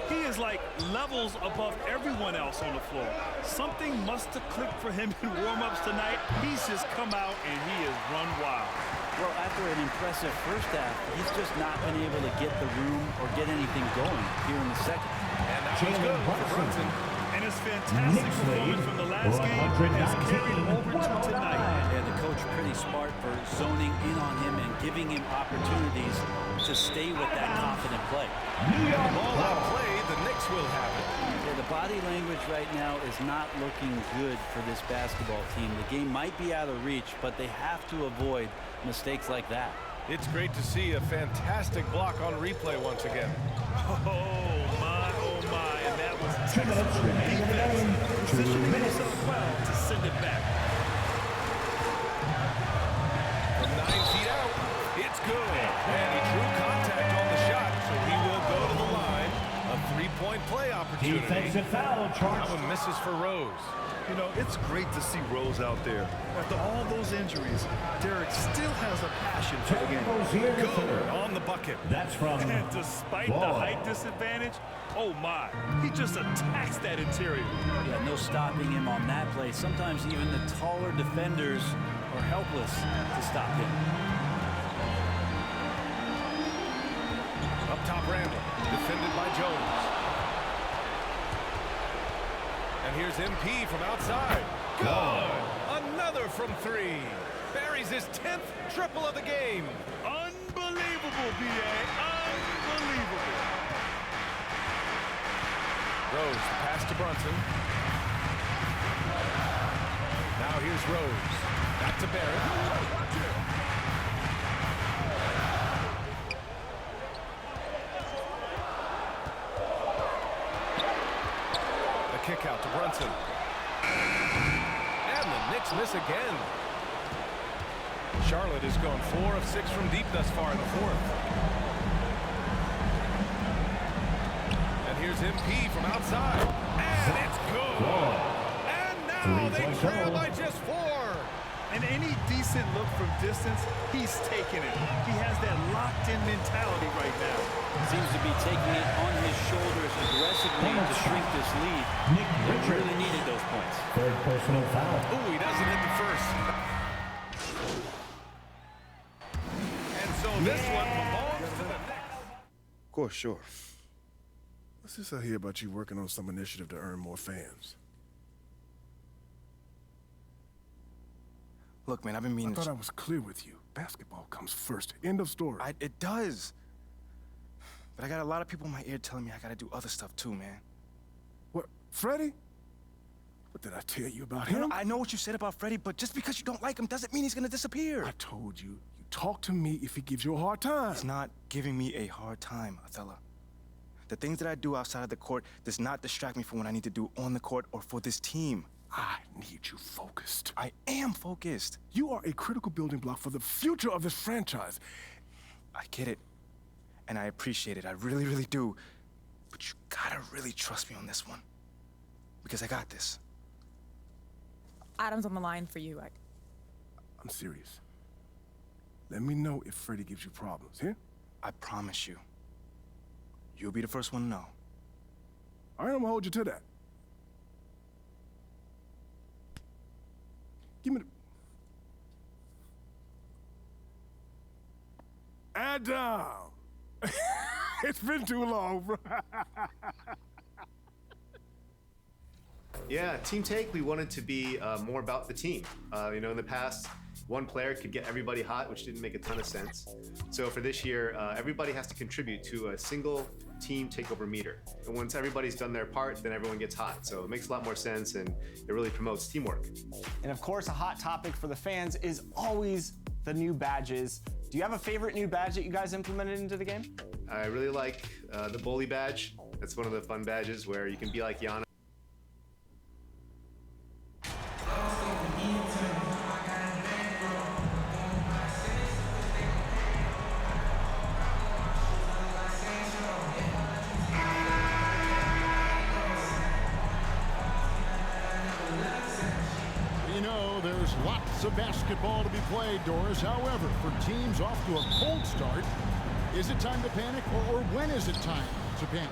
S4: He is like levels above everyone else on the floor. Something must have clicked for him in warm-ups tonight. He's just come out and he has run wild.
S6: Well, after an impressive first half, he's just not been able to get the room or get anything going here in the second.
S3: And that was good for Brunson.
S4: And his fantastic performance from the last game has carried over to tonight.
S6: And the coach pretty smart for zoning in on him and giving him opportunities to stay with that confident play.
S3: Ball out play, the Knicks will have it.
S6: Yeah, the body language right now is not looking good for this basketball team. The game might be out of reach, but they have to avoid mistakes like that.
S3: It's great to see a fantastic block on replay once again.
S4: Oh my, and that was textbook defense. Positioning himself well to send it back.
S3: From 9 feet out, it's good. And he drew contact on the shot, so he will go to the line. A 3-point play opportunity.
S5: Defensive foul charge.
S3: That one misses for Rose.
S4: You know, it's great to see Rose out there. After all those injuries, Derrick still has a passion for the game.
S3: Good on the bucket.
S5: That's from
S4: And despite the height disadvantage, oh my, he just attacks that interior.
S6: Yeah, no stopping him on that play. Sometimes even the taller defenders are helpless to stop him.
S3: Up top, Randall, defended by Jones. And here's MP from outside. Good. Another from 3. Buries his 10th triple of the game.
S4: Unbelievable, B.A. Unbelievable.
S3: Rose, the pass to Brunson. Now here's Rose. Back to Barrett. The kick out to Brunson. And the Knicks miss again. Charlotte has gone 4 of 6 from deep thus far in the fourth. And here's MP from outside. And it's good. And now they trail by just 4.
S4: And any decent look from distance, he's taking it. He has that locked-in mentality right now.
S6: Seems to be taking it on his shoulders aggressively to shrink this lead. They really needed those points.
S5: Third personal foul.
S3: Ooh, he doesn't hit the first. And so this one belongs to the Knicks.
S2: Of course, sure.
S8: What's this I hear about you working on some initiative to earn more fans?
S2: Look, man, I've been meaning
S8: I thought I was clear with you. Basketball comes first. End of story.
S2: It does. But I got a lot of people in my ear telling me I gotta do other stuff too, man.
S8: What, Freddie? What did I tell you about him?
S2: I know what you said about Freddie, but just because you don't like him doesn't mean he's gonna disappear.
S8: I told you, you talk to me if he gives you a hard time.
S2: He's not giving me a hard time, Othello. The things that I do outside of the court does not distract me from what I need to do on the court or for this team.
S8: I need you focused.
S2: I am focused.
S8: You are a critical building block for the future of this franchise.
S2: I get it, and I appreciate it. I really, really do. But you gotta really trust me on this one, because I got this.
S9: Adam's on the line for you.
S8: I'm serious. Let me know if Freddie gives you problems, yeah?
S2: I promise you. You'll be the first one to know.
S8: All right, I'm gonna hold you to that. Give me the... Adam! It's been too long, bro.
S10: Yeah, Team Take, we wanted to be more about the team. You know, in the past, one player could get everybody hot, which didn't make a ton of sense. So for this year, everybody has to contribute to a single team takeover meter. And once everybody's done their part, then everyone gets hot. So it makes a lot more sense, and it really promotes teamwork.
S11: And of course, a hot topic for the fans is always the new badges. Do you have a favorite new badge that you guys implemented into the game?
S10: I really like the bully badge. That's one of the fun badges where you can be like Giannis.
S12: Lots of basketball to be played, Doris. However, for teams off to a cold start, is it time to panic, or when is it time to panic?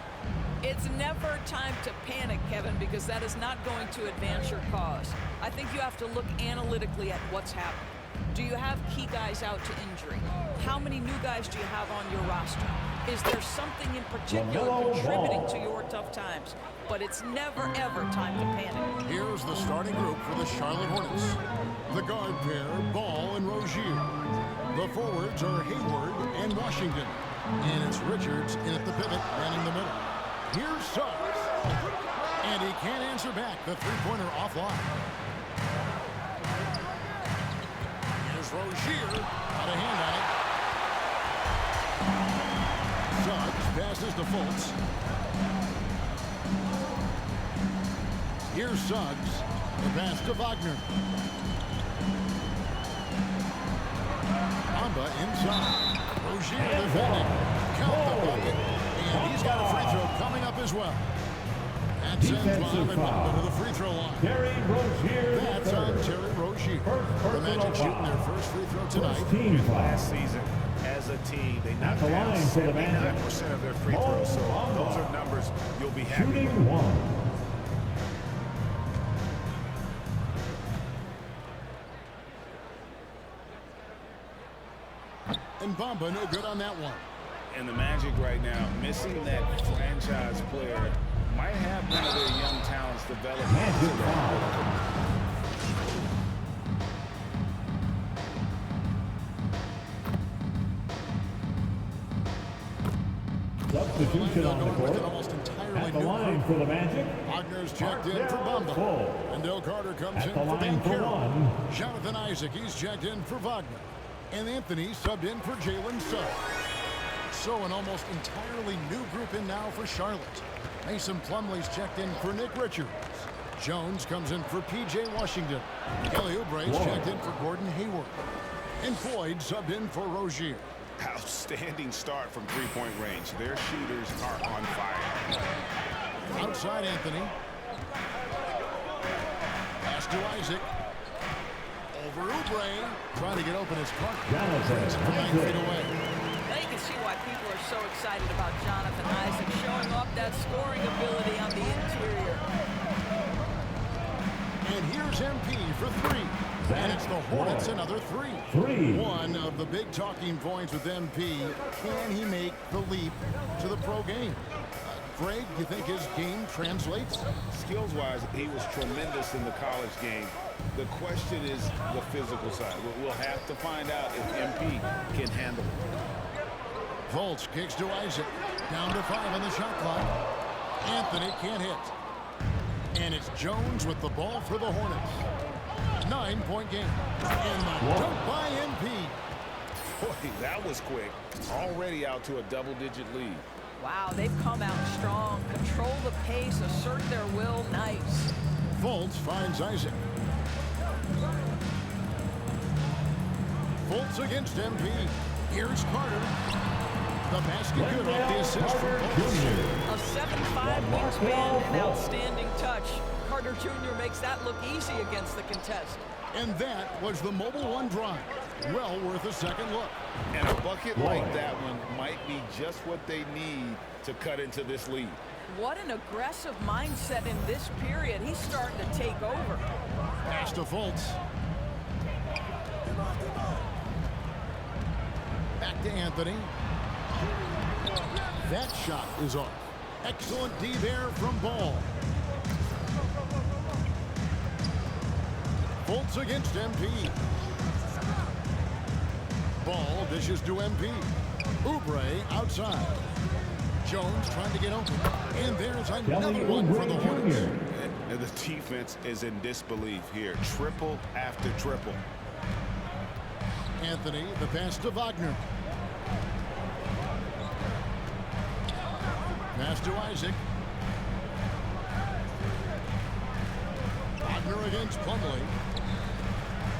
S13: It's never time to panic, Kevin, because that is not going to advance your cause. I think you have to look analytically at what's happening. Do you have key guys out to injury? How many new guys do you have on your roster? Is there something in particular contributing to your tough times? But it's never, ever time to panic.
S12: Here's the starting group for the Charlotte Hornets. The guard pair, Ball and Rozier. The forwards are Hayward and Washington. And it's Richards in at the pivot, manning the middle. Here's Suggs. And he can't answer back. The three-pointer offline. Here's Rozier. Got a hand on it. Suggs passes to Fultz. Here's Suggs. The pass to Wagner. Amba inside. Rozier defending. Count the bucket. And he's got a free throw coming up as well. That sends Amba to the free throw line. That's on Terry Rozier. The Magic shooting their first free throw tonight.
S4: Last season, as a team, they knocked down 79% of their free throws. So those are numbers you'll be happy with.
S12: And Bamba no good on that one.
S1: And the Magic right now, missing that franchise player, might have one of their young talents develop.
S5: substitution on the court. At the line for the Magic,
S12: Wagner's checked in for Bumba. And Del Carter comes in for Van Carroll. Jonathan Isaac, he's checked in for Wagner. And Anthony subbed in for Jalen Suggs. So an almost entirely new group in now for Charlotte. Mason Plumlee's checked in for Nick Richards. Jones comes in for P.J. Washington. Kelly Oubre's checked in for Gordon Hayward. And Floyd subbed in for Rozier.
S14: Outstanding start from three-point range. Their shooters are on fire.
S12: Outside Anthony. Pass to Isaac. Over Oubre. Trying to get open his car. 9 feet away.
S13: Now you can see why people are so excited about Jonathan Isaac showing off that scoring ability on the interior.
S12: And here's MP for 3. And it's the Hornets another 3. One of the big talking points with MP, can he make the leap to the pro game? Greg, you think his game translates?
S14: Skills-wise, he was tremendous in the college game. The question is the physical side. We'll have to find out if MP can handle it.
S12: Fultz kicks to Isaac. Down to 5 on the shot clock. Anthony can't hit. And it's Jones with the ball for the Hornets. 9-point game. And the dunk by MP.
S14: Boy, that was quick. Already out to a double-digit lead.
S13: Wow, they've come out strong. Control the pace, assert their will. Nice.
S12: Fultz finds Isaac. Fultz against MP. Here's Carter. The basket good off the assist from Fultz.
S13: A 7'5" wingspan, an outstanding touch. Carter Jr. makes that look easy against the contest.
S12: And that was the Mobile One drive. Well worth a second look.
S14: And a bucket like that one might be just what they need to cut into this lead.
S13: What an aggressive mindset in this period. He's starting to take over.
S12: Pass to Fultz. Back to Anthony. That shot is off. Excellent D there from Ball. Fultz against MP. Ball dishes to MP. Oubre outside. Jones trying to get open. And there's another one for the Hornets.
S14: And the defense is in disbelief here. Triple after triple.
S12: Anthony, the pass to Wagner. Pass to Isaac. Wagner against Plumlee.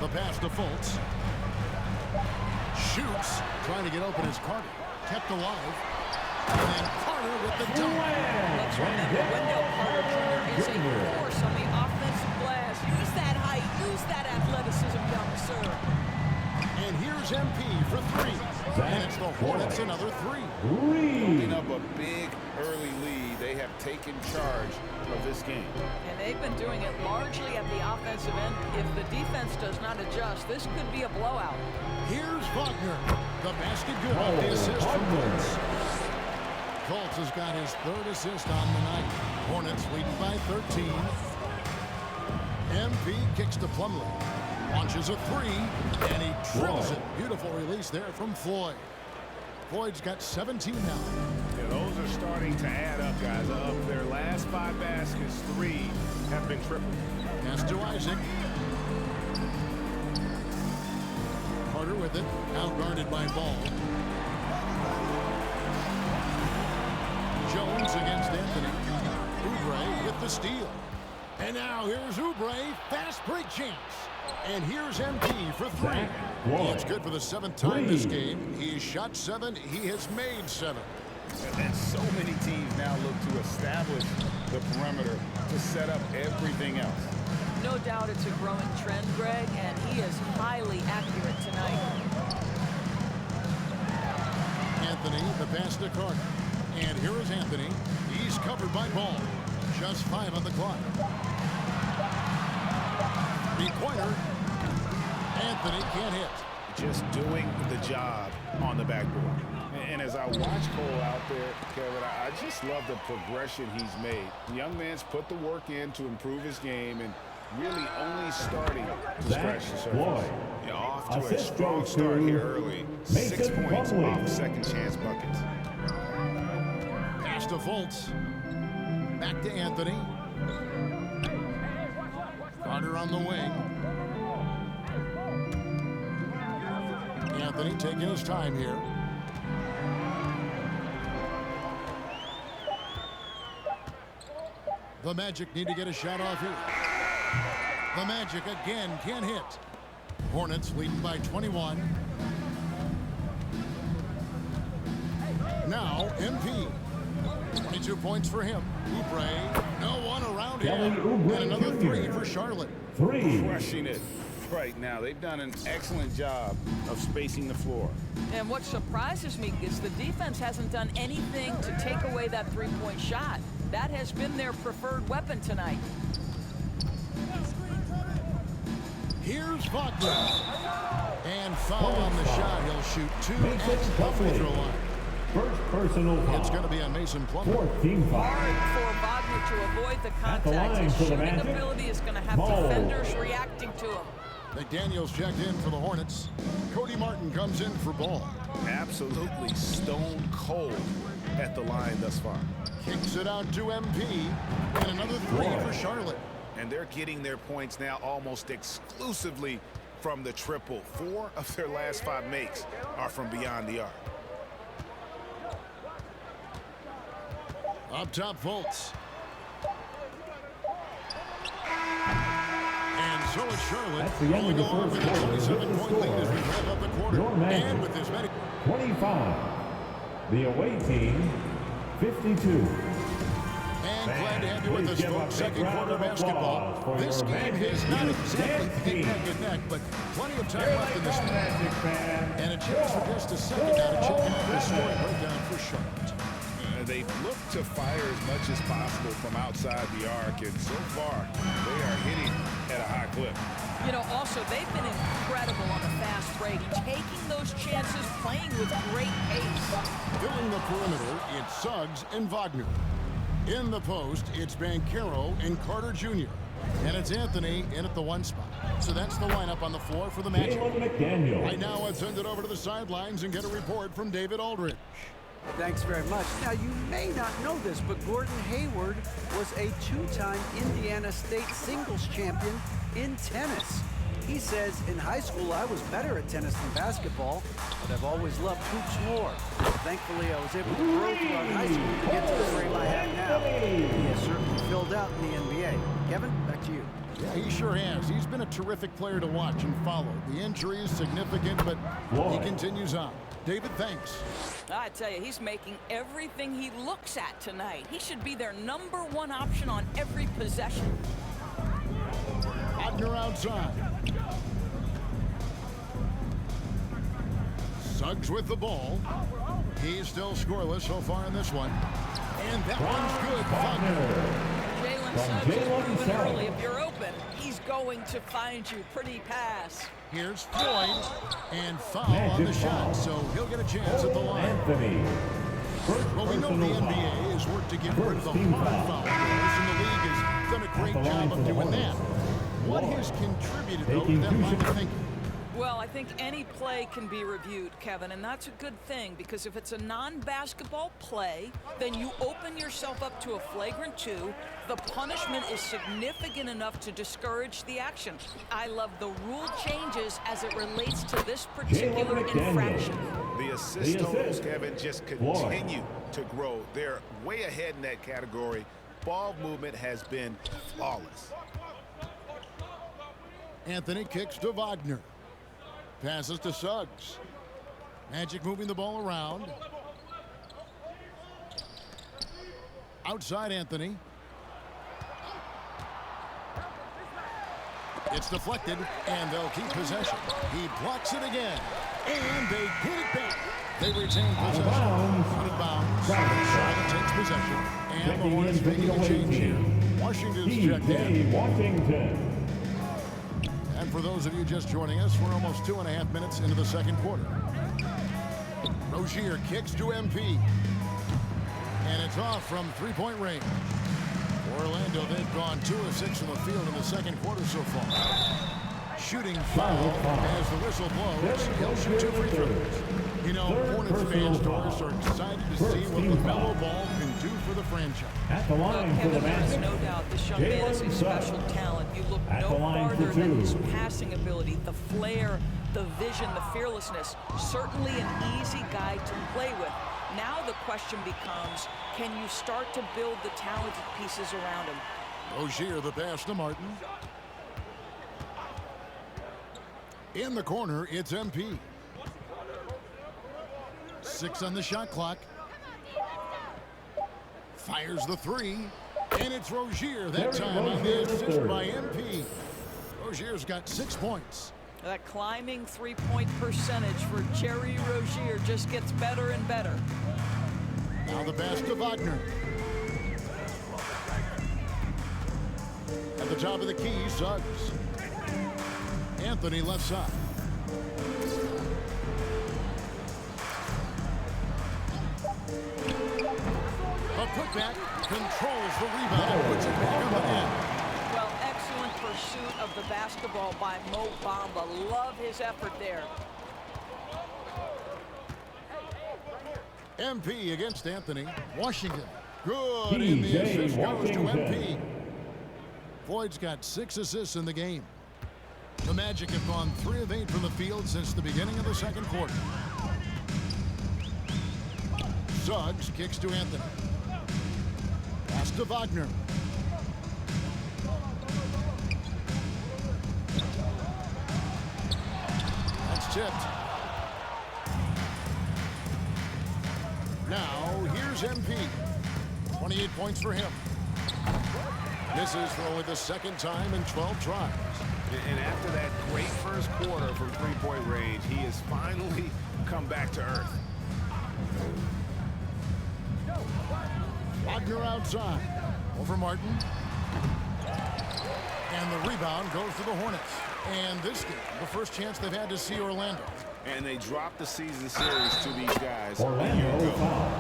S12: The pass to Fultz. Shoots. Trying to get open as Carter. Kept alive. And then Carter with the dunk.
S13: Let's remember, Wendell Carter Jr. is a force on the offensive glass. Use that height. Use that athleticism down the serve.
S12: And here's MP for 3. And it's the Hornets another 3.
S14: Picking up a big early lead. They have taken charge of this game.
S13: And they've been doing it largely at the offensive end. If the defense does not adjust, this could be a blowout.
S12: Here's Wagner. The basket good off the assist from Fultz. Fultz has got his 3rd assist on the night. Hornets leading by 13. MP kicks to Plumlee. Launches a 3, and he drills it. Beautiful release there from Floyd. Floyd's got 17 now.
S14: Yeah, those are starting to add up, guys. Of their last 5 baskets, 3 have been triple.
S12: Pass to Isaac. Carter with it. Outguarded by Ball. Jones against Anthony. Oubre with the steal. And now here's Oubre. Fast break chance. And here's MP for 3. It's good for the 7th time this game. He's shot 7. He has made 7.
S14: And so many teams now look to establish the perimeter to set up everything else.
S13: No doubt it's a growing trend, Greg, and he is highly accurate tonight.
S12: Anthony, the pass to Carter. And here is Anthony. He's covered by Ball. Just 5 on the clock. Three-pointer. Anthony can't hit.
S14: Just doing the job on the backboard. And as I watch Cole out there, Kevin, I just love the progression he's made. The young man's put the work in to improve his game and really only starting to scratch the surface. Yeah, off to a strong start here early. 6 points off second chance buckets.
S12: Kicks to Fultz. Back to Anthony. Carter on the wing. Anthony taking his time here. The Magic need to get a shot off here. The Magic again can't hit. Hornets leading by 21. Now MP. 22 points for him. Oubre, no one around him. And another three for Charlotte.
S14: Crushing it right now. They've done an excellent job of spacing the floor.
S13: And what surprises me is the defense hasn't done anything to take away that three-point shot. That has been their preferred weapon tonight.
S12: Here's Wagner. And foul on the shot. He'll shoot two at the free throw line.
S5: First personal foul.
S12: It's going to be on Mason Plumlee.
S5: Fourth team foul.
S13: Hard for Wagner to avoid the contact. His shooting ability is going to have defenders reacting to him.
S12: McDaniels checked in for the Hornets. Cody Martin comes in for Ball.
S14: Absolutely stone cold at the line thus far.
S12: Kicks it out to MP. And another three for Charlotte.
S14: And they're getting their points now almost exclusively from the triple. 4 of their last 5 makes are from beyond the arc.
S12: Up top, Fultz. And so it's Charlotte rolling on with a 27-point lead as we wrap up the quarter. And with this many
S5: 25. The away team, 52.
S12: And glad to have you with us, folks. Second quarter basketball. This game has not exactly been neck and neck, but plenty of time left in this one. And a chance for just a second now to check out the scoring breakdown for Charlotte.
S14: They've looked to fire as much as possible from outside the arc, and so far, they are hitting at a high clip.
S13: You know, also, they've been incredible on the fast break, taking those chances, playing with great pace.
S12: Filling the perimeter, it's Suggs and Wagner. In the post, it's Banchero and Carter Jr. And it's Anthony in at the 1 spot. So that's the lineup on the floor for the Magic. Right now, let's send it over to the sidelines and get a report from David Aldridge.
S15: Thanks very much. Now, you may not know this, but Gordon Hayward was a 2-time Indiana State singles champion in tennis. He says, in high school, I was better at tennis than basketball, but I've always loved hoops more. Thankfully, I was able to grow throughout high school to get to the frame I have now. He has certainly filled out in the NBA. Kevin, back to you.
S12: Yeah, he sure has. He's been a terrific player to watch and follow. The injury is significant, but he continues on. David, thanks.
S13: I tell you, he's making everything he looks at tonight. He should be their #1 option on every possession.
S12: Wagner outside. Suggs with the ball. He's still scoreless so far in this one. And that one's good.
S13: Jalen Suggs has proven early, if you're open, he's going to find you. Pretty pass.
S12: Here's Floyd, and foul on the shot, so he'll get a chance at the line.
S5: Anthony.
S12: Well, we know the NBA has worked to get rid of the hard foul rules, and the league has done a great job of doing that. What has contributed, though, to that line of thinking?
S13: Well, I think any play can be reviewed, Kevin, and that's a good thing, because if it's a non-basketball play, then you open yourself up to a flagrant 2. The punishment is significant enough to discourage the action. I love the rule changes as it relates to this particular infraction.
S14: The assist totals, Kevin, just continue to grow. They're way ahead in that category. Ball movement has been flawless.
S12: Anthony kicks to Wagner. Passes to Suggs. Magic moving the ball around. Outside Anthony. It's deflected, and they'll keep possession. He blocks it again, and they get it back. They retain possession. Out of bounds. Charlotte takes possession, and the Hornets making a change here. Washington's checked in.
S5: Washington.
S12: And for those of you just joining us, we're almost 2.5 minutes into the second quarter. Rozier kicks to MP. And it's off from three-point range. For Orlando, they've gone 2 of 6 from the field in the second quarter so far. Shooting foul as the whistle blows. He'll shoot 2 free throws. You know, Hornets fans, Doris, are excited to see what the mellow ball can do franchise.
S5: At the line for the
S13: Kevin, there's
S5: Magic,
S13: no doubt this young man is a special talent. You look
S5: At
S13: no
S5: the line for
S13: farther than his
S5: two.
S13: passing ability, the flair, the vision, the fearlessness. Certainly an easy guy to play with. Now the question becomes, can you start to build the talented pieces around him?
S12: Rozier, the pass to Martin. In the corner, it's MP. 6 on the shot clock. Fires the three, and it's Rozier that time on the assist by MP. Rozier's got 6 points.
S13: That climbing three-point percentage for Jerry Rozier just gets better and better.
S12: Now the pass to Wagner. At the top of the key, Suggs. Anthony left side. A putback controls the rebound and puts it back on the end.
S13: Well, excellent pursuit of the basketball by Mo Bamba. Love his effort there.
S12: MP against Anthony. Washington. Good, in the assist goes to MP. Floyd's got 6 assists in the game. The Magic have gone 3 of 8 from the field since the beginning of the second quarter. Suggs kicks to Anthony. Pass to Wagner. That's tipped. Now, here's MP. 28 points for him. Misses for only the second time in 12 tries.
S14: And after that great first quarter from three-point range, he has finally come back to earth.
S12: Wagner outside. Over Martin. And the rebound goes to the Hornets. And this game, the first chance they've had to see Orlando.
S14: And they dropped the season series to these guys
S5: Orlando foul.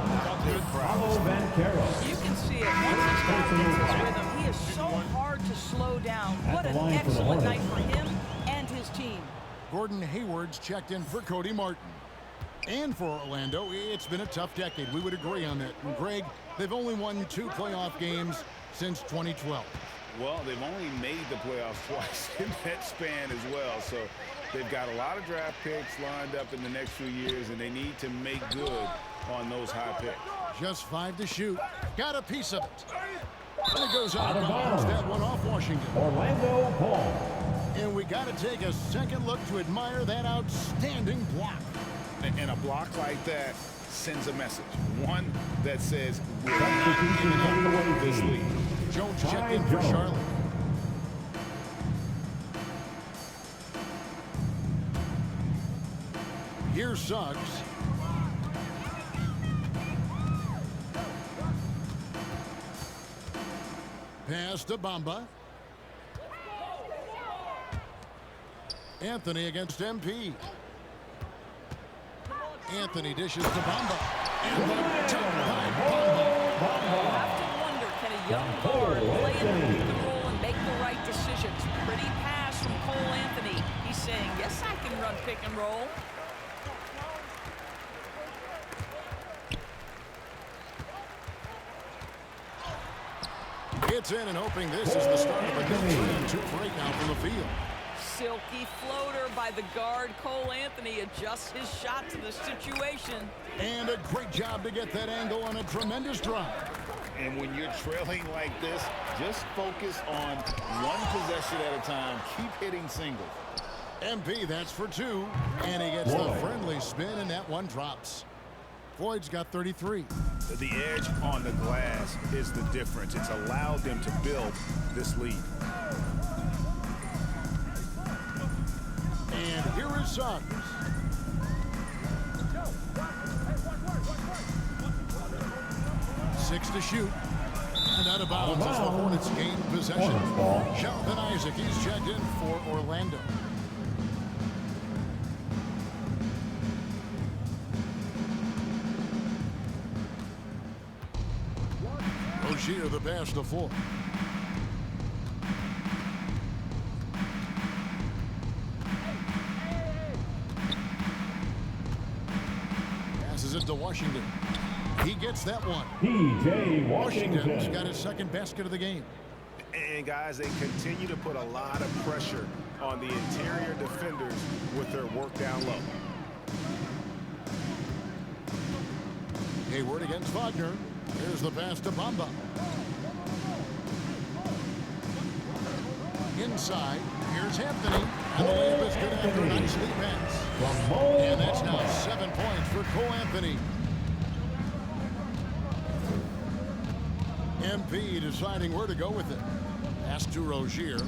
S13: You can see it once this guy gets his rhythm. He is so hard to slow down. What an excellent night for him and his team.
S12: Gordon Hayward's checked in for Cody Martin. And for Orlando, it's been a tough decade. We would agree on that. And Greg, they've only won 2 playoff games since 2012.
S14: Well, they've only made the playoffs twice in that span as well. So they've got a lot of draft picks lined up in the next few years, and they need to make good on those high picks.
S12: Just 5 to shoot. Got a piece of it. And it goes out of bounds. That one off Washington.
S5: Orlando ball.
S12: And we got to take a second look to admire that outstanding block.
S14: And a block like that sends a message. One that says, we're not giving up this lead.
S12: Jones checked in for Charlotte. Here's Suggs. Pass to Bamba. Anthony against MP. Anthony dishes to Bamba. And the tip by Bamba.
S13: You have to wonder, can a young guard play in the pick and roll and make the right decisions? Pretty pass from Cole Anthony. He's saying, yes, I can run pick and roll.
S12: It's in and hoping this is the start of a good trend. 2 for 8 now from the field.
S13: Silky floater by the guard. Cole Anthony adjusts his shot to the situation.
S12: And a great job to get that angle on a tremendous drive.
S14: And when you're trailing like this, just focus on one possession at a time. Keep hitting singles.
S12: MP, that's for 2. And he gets the friendly spin, and that one drops. Floyd's got 33.
S14: The edge on the glass is the difference. It's allowed them to build this lead.
S12: And here is Suggs. Six to shoot. And out of bounds as the Hornets gain possession. Jonathan Isaac, he's checked in for Orlando. Rozier the pass to Ford. Passes it to Washington. He gets that one.
S5: P.J.
S12: Washington's
S5: Washington.
S12: got his second basket of the game.
S14: And guys, they continue to put a lot of pressure on the interior defenders with their work down low.
S12: Hayward against Wagner. Here's the pass to Bamba. Inside, here's Anthony. And the layup is good after a nice lead pass. And that's now 7 points for Cole Anthony. MP deciding where to go with it. Pass to Rozier.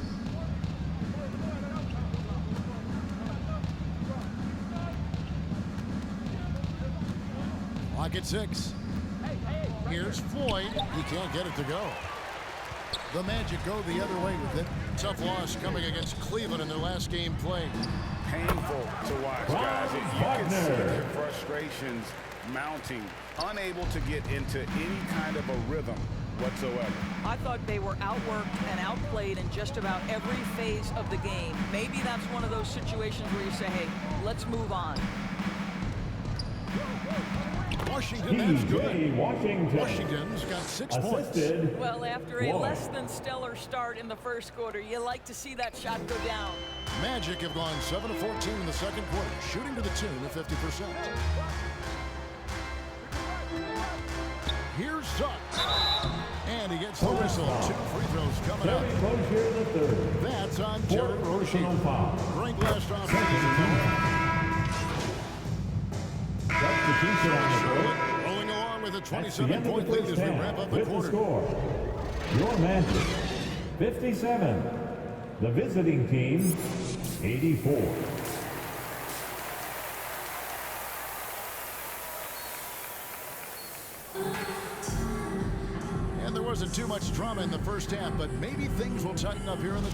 S12: Clock at 6. Here's Floyd. He can't get it to go. The Magic go the other way with it. Tough loss coming against Cleveland in their last game played.
S14: Painful to watch, guys. You can see their frustrations mounting, unable to get into any kind of a rhythm whatsoever.
S13: I thought they were outworked and outplayed in just about every phase of the game. Maybe that's one of those situations where you say, hey, let's move on.
S12: Washington, that's good.
S5: Washington.
S12: Washington's got 6 points.
S13: Well, after a less than stellar start in the first quarter, you like to see that shot go down.
S12: Magic have gone 7 of 14 in the second quarter, shooting to the tune of 50%. Here's Suggs. And he gets the whistle. 2 free throws coming up. That's on Jared Rozier. Great last offensive. Charlotte rolling along with a 27-point lead as we wrap up the quarter.
S5: Your Magic, 57. The visiting team, 84.
S12: And there wasn't too much drama in the first half, but maybe things will tighten up here in the...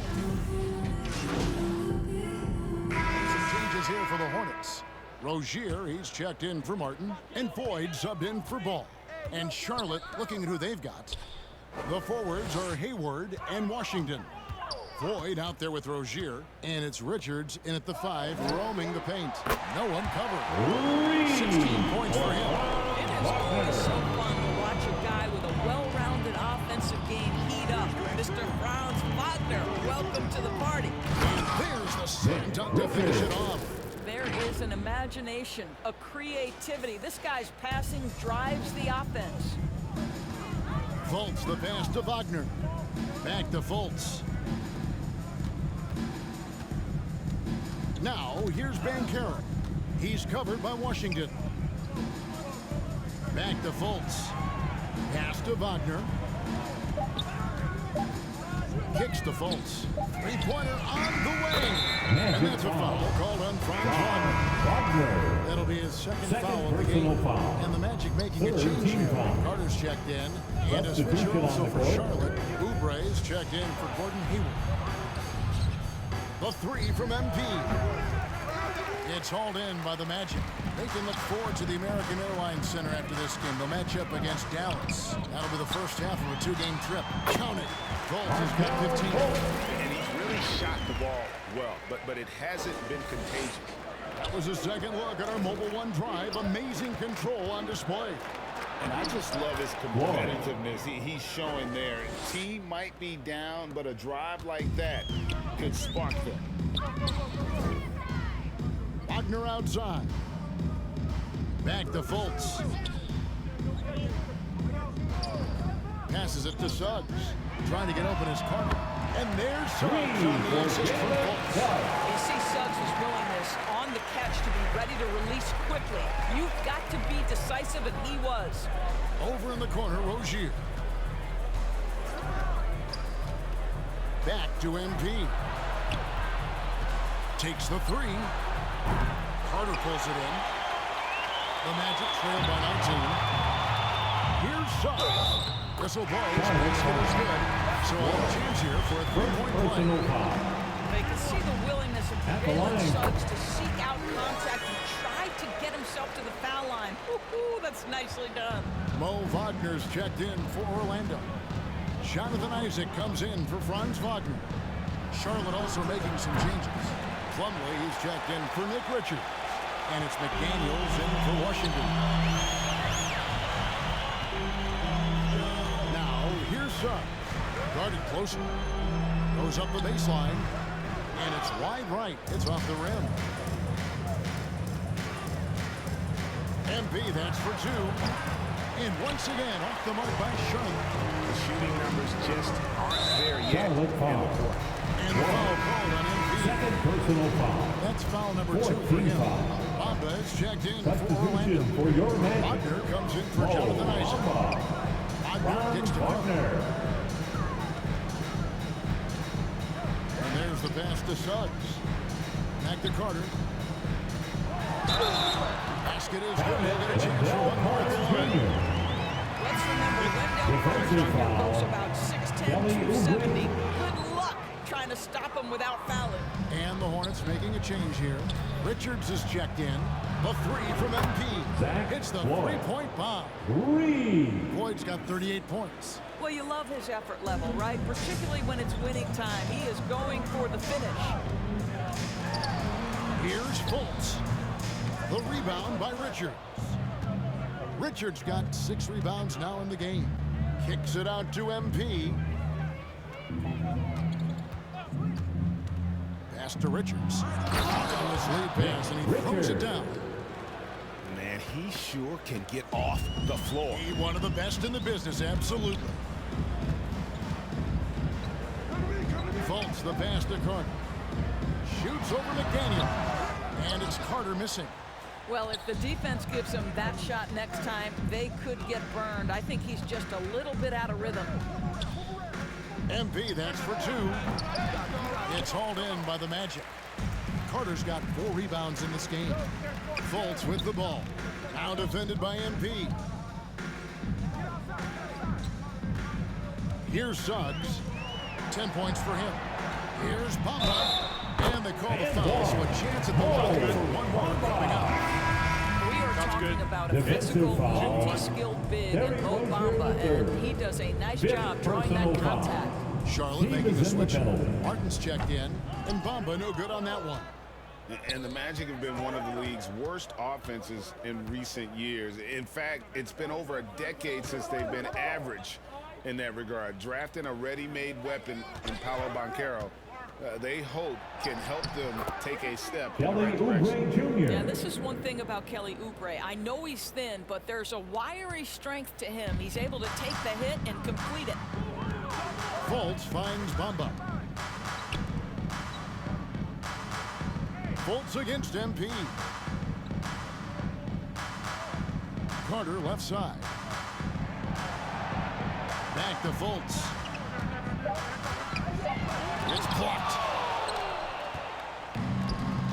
S12: Some changes here for the Hornets. Rozier, he's checked in for Martin, and Floyd subbed in for Ball. And Charlotte, looking at who they've got. The forwards are Hayward and Washington. Floyd out there with Rozier, and it's Richards in at the 5, roaming the paint. No one covered. 16 points for him.
S13: It is always so fun to watch a guy with a well-rounded offensive game heat up. Mr. Franz Wagner, welcome to the party.
S12: And there's the slam dunk to finish it off.
S13: There is an imagination, a creativity. This guy's passing drives the offense.
S12: Fultz the pass to Wagner. Back to Fultz. Now here's Banchero. He's covered by Washington. Back to Fultz. Pass to Wagner. Kicks to Fultz. Three-pointer on the way. And that's a foul called on Franz Wagner. That'll be his second foul of the game. And the Magic making a change here. Carter's checked in. And a switcher also for Charlotte. Oubre's checked in for Gordon Hayward. The 3 from MP. It's hauled in by the Magic. They can look forward to the American Airlines Center after this game. They'll match up against Dallas. That'll be the first half of a 2-game trip. Count it. Fultz has got 15.
S14: And he's really shot the ball well, but it hasn't been contagious.
S12: That was a second look at our Mobile One drive. Amazing control on display.
S14: And I just love his competitiveness he's showing there. Team might be down, but a drive like that could spark them.
S12: Wagner outside. Back to Fultz. Passes it to Suggs. Trying to get open his Carter. And there's Suggs on the assist from Fultz.
S13: You see Suggs' willingness on the catch to be ready to release quickly. You've got to be decisive, and he was.
S12: Over in the corner, Rozier. Back to MP. Takes the 3. Carter pulls it in. The Magic trail by 19. Here's Suggs. Whistle blows. Basket is good. So a chance here for a 3-point play.
S13: They can see the willingness of Jalen Suggs to seek out contact and try to get himself to the foul line. Woo-hoo, that's nicely done.
S12: Mo Wagner's checked in for Orlando. Jonathan Isaac comes in for Franz Wagner. Charlotte also making some changes. Plumlee, he's checked in for Nick Richards. And it's McDaniels in for Washington. Suggs. Guarded closer. Goes up the baseline. And it's wide right. It's off the rim. MP, that's for two. And once again, off the mark by Charlotte.
S14: The shooting numbers just aren't there yet in the court.
S12: And the foul called on MP.
S5: Second personal foul.
S12: That's foul number 2 for him. Bamba is checked in for Orlando.
S5: For your man.
S12: Wagner comes in for Jonathan Isaac. Wagner kicks to cover. And there's the pass to Suggs. Back to Carter. Basket is good. He'll get a chance for one more at the line.
S13: Let's remember, Wendell Carter goes about 6'10", 270. Good luck trying to stop him without fouling.
S12: And the Hornets making a change here. Richards is checked in. The three from MP. Hits the three-point bomb. Boyd's got 38 points.
S13: Well, you love his effort level, right? Particularly when it's winning time. He is going for the finish.
S12: Here's Fultz. The rebound by Richards. Richards got 6 rebounds now in the game. Kicks it out to MP. Pass to Richards. On this lead pass, and he throws it down.
S14: Man, he sure can get off the floor.
S12: He's one of the best in the business, absolutely. Fultz, the pass to Carter. Shoots over McDaniel. And it's Carter missing.
S13: Well, if the defense gives him that shot next time, they could get burned. I think he's just a little bit out of rhythm.
S12: MP, that's for 2. It's hauled in by the Magic. Carter's got 4 rebounds in this game. Fultz with the ball. Now defended by MP. Here's Suggs. 10 points for him. Here's Bamba. And they call the foul. So a chance at the line for one more coming up.
S13: We are talking about a physical, multi-skilled big in Mo Bamba, and he does a nice job drawing that contact.
S12: Charlotte making a switch. Martin's checked in, and Bamba no good on that one.
S14: And the Magic have been one of the league's worst offenses in recent years. In fact, it's been over a decade since they've been average in that regard. Drafting a ready-made weapon in Paolo Banchero, they hope can help them take a step in the right direction.
S13: Yeah, this is one thing about Kelly Oubre. I know he's thin, but there's a wiry strength to him. He's able to take the hit and complete it.
S12: Fultz finds Bamba. Fultz against MP. Carter left side. Back to Fultz. It's blocked.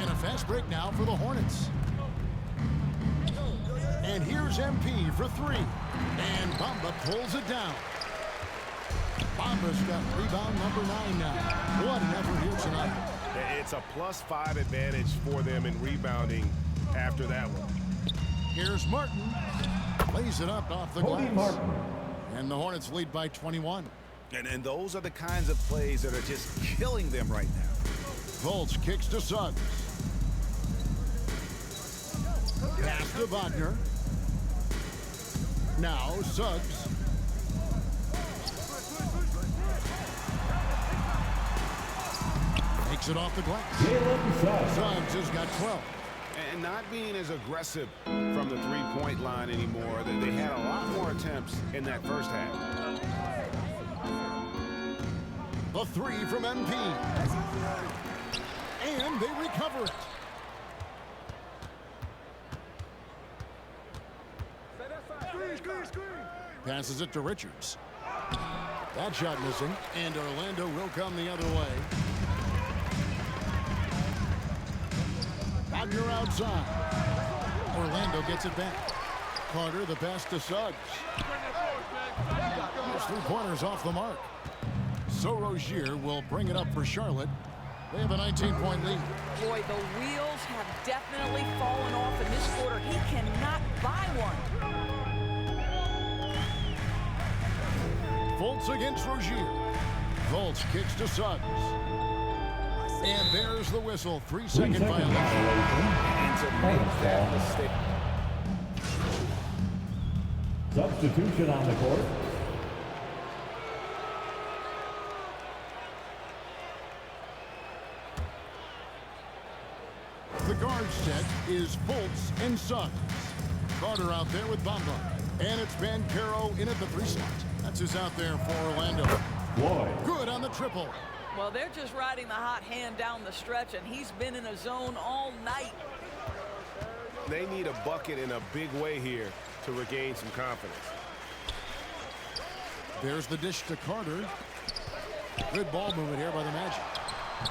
S12: And a fast break now for the Hornets. And here's MP for 3. And Bamba pulls it down. Bamba's got rebound number 9 now. What an effort here tonight.
S14: It's a +5 advantage for them in rebounding after that one.
S12: Here's Martin. Lays it up off the glass. And the Hornets lead by 21.
S1: And those are the kinds of plays that are just killing them right now.
S12: Fultz kicks to Suggs. Pass to Wagner. Now Suggs. Takes it off the glass. Suggs has got 12.
S14: And not being as aggressive from the three-point line anymore. They had a lot more attempts in that first half.
S12: The 3 from MP. And they recover it. Passes it to Richards. That shot missing, and Orlando will come the other way. Wagner outside. Orlando gets it back. Carter, the pass to Suggs. Those 3 pointers off the mark. So Rozier will bring it up for Charlotte. They have a 19-point lead.
S13: Boy, the wheels have definitely fallen off in this quarter. He cannot buy one.
S12: Fultz against Rozier. Fultz kicks to Suggs. And there's the whistle. 3-second violation.
S1: And to make that mistake.
S5: Substitution on the court.
S12: The guard set is Fultz and Suggs. Carter out there with Bamba. And it's Bancaro in at the 3 slot. That's who's out there for Orlando. Good on the triple.
S13: Well, they're just riding the hot hand down the stretch, and he's been in a zone all night.
S14: They need a bucket in a big way here to regain some confidence.
S12: There's the dish to Carter. Good ball movement here by the Magic.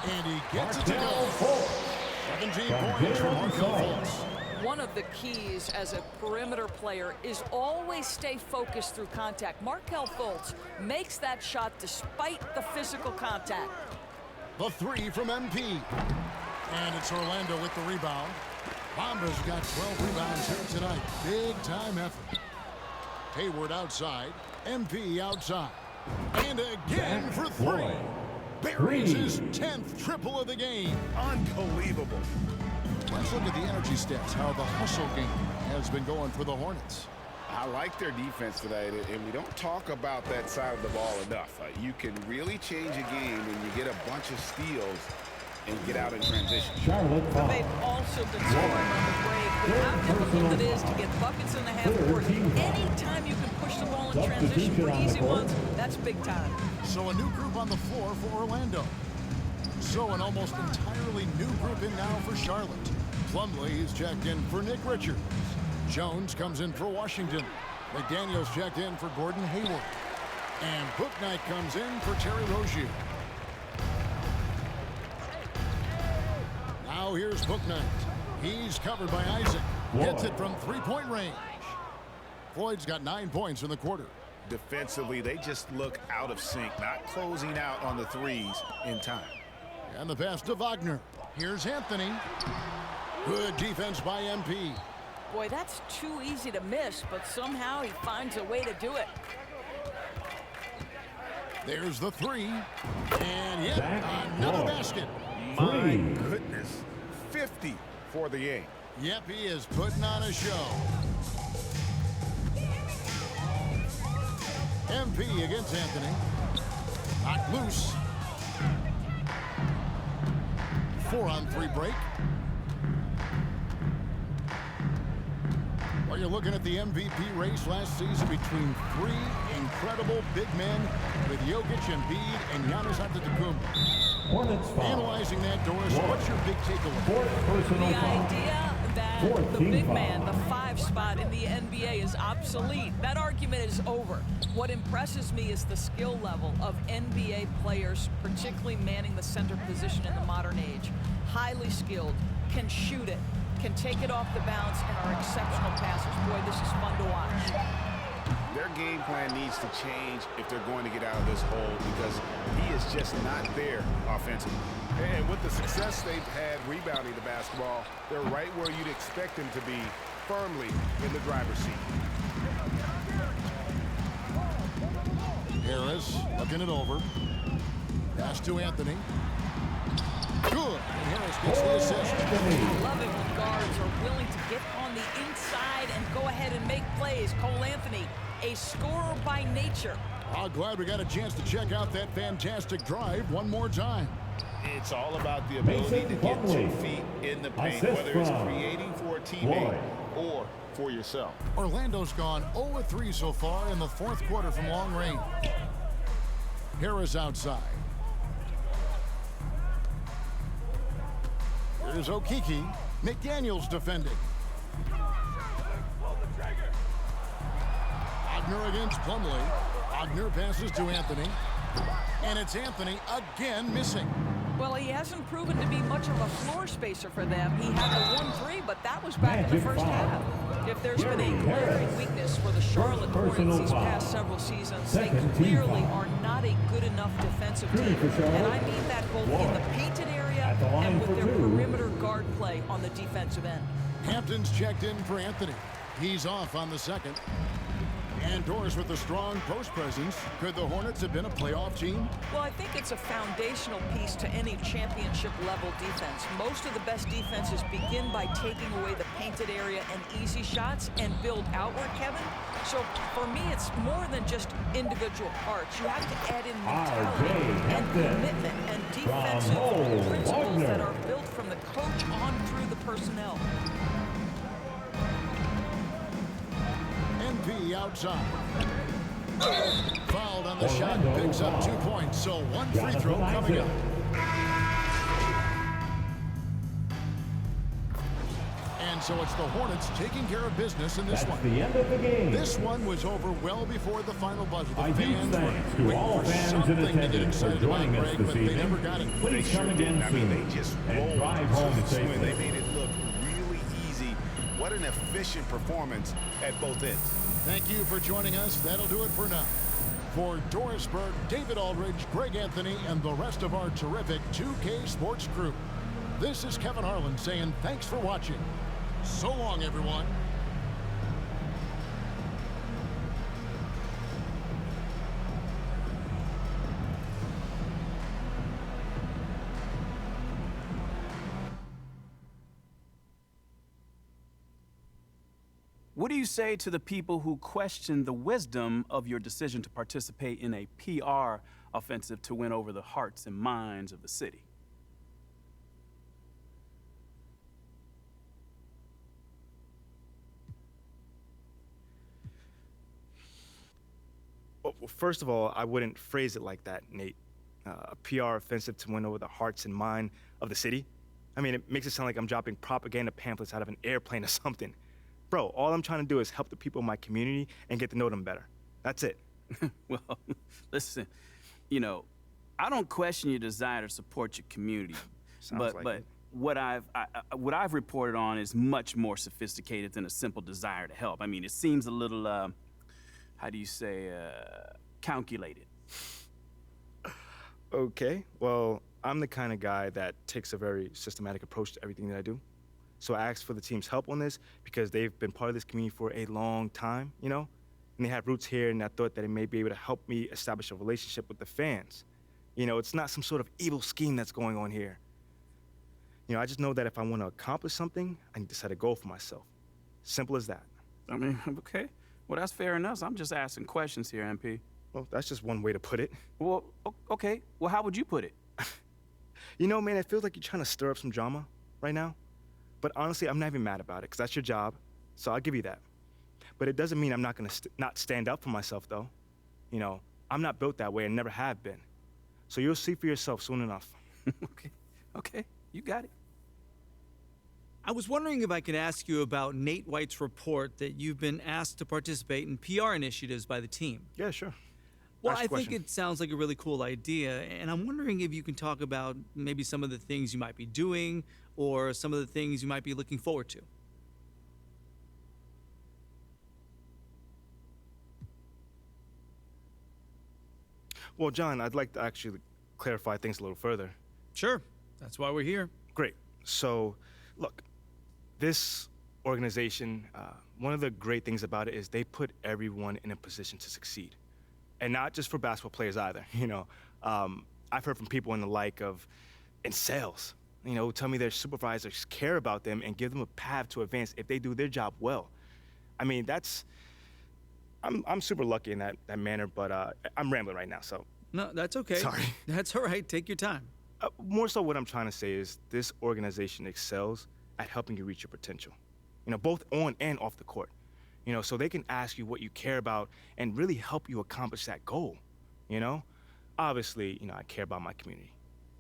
S12: And he gets it to go. 17 points for Markelle Fultz.
S13: One of the keys as a perimeter player is always stay focused through contact. Markelle Fultz makes that shot despite the physical contact.
S12: The 3 from MP. And it's Orlando with the rebound. Bamba's got 12 rebounds here tonight. Big time effort. Hayward outside. MP outside. And again for 3. Buries his 10th triple of the game.
S14: Unbelievable.
S12: Let's look at the energy stats, how the hustle game has been going for the Hornets.
S14: I like their defense tonight, and we don't talk about that side of the ball enough. You can really change a game when you get a bunch of steals and get out in transition.
S13: But they've also been scoring on the break. With how difficult it is to get buckets in the half court, anytime you can push the ball in transition for easy ones, that's big time.
S12: So a new group on the floor for Orlando. So an almost entirely new group in now for Charlotte. Plumlee is checked in for Nick Richards. Jones comes in for Washington. McDaniels checked in for Gordon Hayward. And Bouknight comes in for Terry Rozier. Now here's Bouknight. He's covered by Isaac. Hits it from 3-point range. Floyd's got 9 points in the quarter.
S14: Defensively, they just look out of sync, not closing out on the threes in time.
S12: And the pass to Wagner. Here's Anthony. Good defense by MP.
S13: Boy, that's too easy to miss, but somehow he finds a way to do it.
S12: There's the 3. And yet another basket.
S14: My goodness. 50 for the game.
S12: Yep, he is putting on a show. MP against Anthony. Knocked loose. 4-on-3 break. Well, you're looking at the MVP race last season between 3 incredible big men with Jokic, Embiid, and Giannis Antetokounmpo. Analyzing that, Doris, what's your big takeaway?
S13: The idea that the big man, the 5 spot in the NBA is obsolete. That argument is over. What impresses me is the skill level of NBA players, particularly manning the center position in the modern age. Highly skilled, can shoot it, can take it off the bounce, and are exceptional passers. Boy, this is fun to watch.
S14: Their game plan needs to change if they're going to get out of this hole, because he is just not there offensively.
S3: And with the success they've had rebounding the basketball, they're right where you'd expect them to be, firmly in the driver's seat.
S12: Harris looking it over. Pass to Anthony. Good. And Harris gets the assist.
S13: I love it when guards are willing to get on the inside and go ahead and make plays. Cole Anthony, a scorer by nature.
S12: I'm glad we got a chance to check out that fantastic drive one more time.
S14: It's all about the ability to get 2 feet in the paint, whether it's creating for a teammate or for yourself.
S12: Orlando's gone 0-3 so far in the 4th quarter from long range. Harris outside. Here's Okeke. McDaniels defending. Wagner against Plumlee. Wagner passes to Anthony. And it's Anthony again missing.
S13: Well, he hasn't proven to be much of a floor spacer for them. He had the 1-3, but that was back in the first half. If there's been a glaring weakness for the Charlotte Hornets these past several seasons, they clearly are not a good enough defensive team. And I mean that both in the painted area and with their perimeter guard play on the defensive end.
S12: Hampton's checked in for Anthony. He's off on the second. And Doris with a strong post presence. Could the Hornets have been a playoff team?
S13: Well, I think it's a foundational piece to any championship level defense. Most of the best defenses begin by taking away the painted area and easy shots and build outward, Kevin. So for me, it's more than just individual parts. You have to add in mentality and commitment and defensive principles that are built from the coach on through the personnel.
S12: MP outside. Fouled on the shot, picks up 2 points, so one free throw coming up. And so it's the Hornets taking care of business in this one.
S5: That's the end of the game.
S12: This one was over well before the final buzzer. The
S5: I give
S12: fans
S5: thanks
S12: were
S5: to all fans in attendance for joining us this
S12: they never got it.
S5: evening. Please come again soon and drive home safely.
S14: They made it look really easy. What an efficient performance at both ends.
S12: Thank you for joining us. That'll do it for now. For Doris Burke, David Aldridge, Greg Anthony, and the rest of our terrific 2K Sports crew, this is Kevin Harlan saying thanks for watching. So long, everyone.
S16: What do you say to the people who question the wisdom of your decision to participate in a PR offensive to win over the hearts and minds of the city?
S2: Well, first of all, I wouldn't phrase it like that, Nate. A PR offensive to win over the hearts and mind of the city? I mean, it makes it sound like I'm dropping propaganda pamphlets out of an airplane or something. Bro, all I'm trying to do is help the people in my community and get to know them better. That's it.
S16: Well, listen, you know, I don't question your desire to support your community, but what I've reported on is much more sophisticated than a simple desire to help. I mean, it seems a little, how do you say, calculated.
S2: Okay, well, I'm the kind of guy that takes a very systematic approach to everything that I do. So I asked for the team's help on this because they've been part of this community for a long time, you know? And they have roots here, and I thought that it may be able to help me establish a relationship with the fans. You know, it's not some sort of evil scheme that's going on here. You know, I just know that if I want to accomplish something, I need to set a goal for myself. Simple as that.
S16: I mean, okay. Well, that's fair enough. I'm just asking questions here, MP.
S2: Well, that's just one way to put it.
S16: Well, okay. Well, how would you put it?
S2: You know, man, it feels like you're trying to stir up some drama right now. But honestly, I'm not even mad about it, because that's your job, so I'll give you that. But it doesn't mean I'm not going to not stand up for myself, though. You know, I'm not built that way and never have been. So you'll see for yourself soon enough.
S16: Okay, you got it.
S17: I was wondering if I could ask you about Nate White's report that you've been asked to participate in PR initiatives by the team.
S2: Yeah, sure.
S17: Well, I think it sounds like a really cool idea, and I'm wondering if you can talk about maybe some of the things you might be doing or some of the things you might be looking forward to.
S2: Well, John, I'd like to actually clarify things a little further.
S17: Sure. That's why we're here.
S2: Great. So, look, this organization, one of the great things about it is they put everyone in a position to succeed. And not just for basketball players either, you know. I've heard from people in the like of, in sales, you know, who tell me their supervisors care about them and give them a path to advance if they do their job well. I mean, I'm super lucky in that manner, but I'm rambling right now, so.
S17: No, that's okay.
S2: Sorry.
S17: That's all right, take your time.
S2: More so what I'm trying to say is this organization excels at helping you reach your potential, you know, both on and off the court. You know, so they can ask you what you care about and really help you accomplish that goal, you know? Obviously, you know, I care about my community.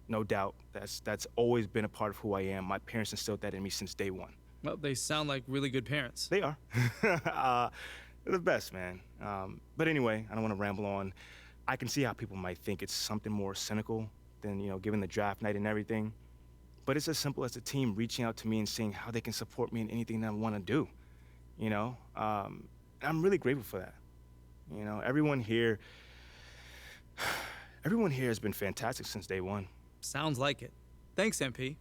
S2: No doubt, that's always been a part of who I am. My parents instilled that in me since day one.
S17: Well, they sound like really good parents.
S2: They are. They're the best, man. But anyway, I don't want to ramble on. I can see how people might think it's something more cynical than, you know, given the draft night and everything. But it's as simple as the team reaching out to me and seeing how they can support me in anything that I want to do. You know, I'm really grateful for that. You know, everyone here has been fantastic since day one.
S17: Sounds like it. Thanks, MP.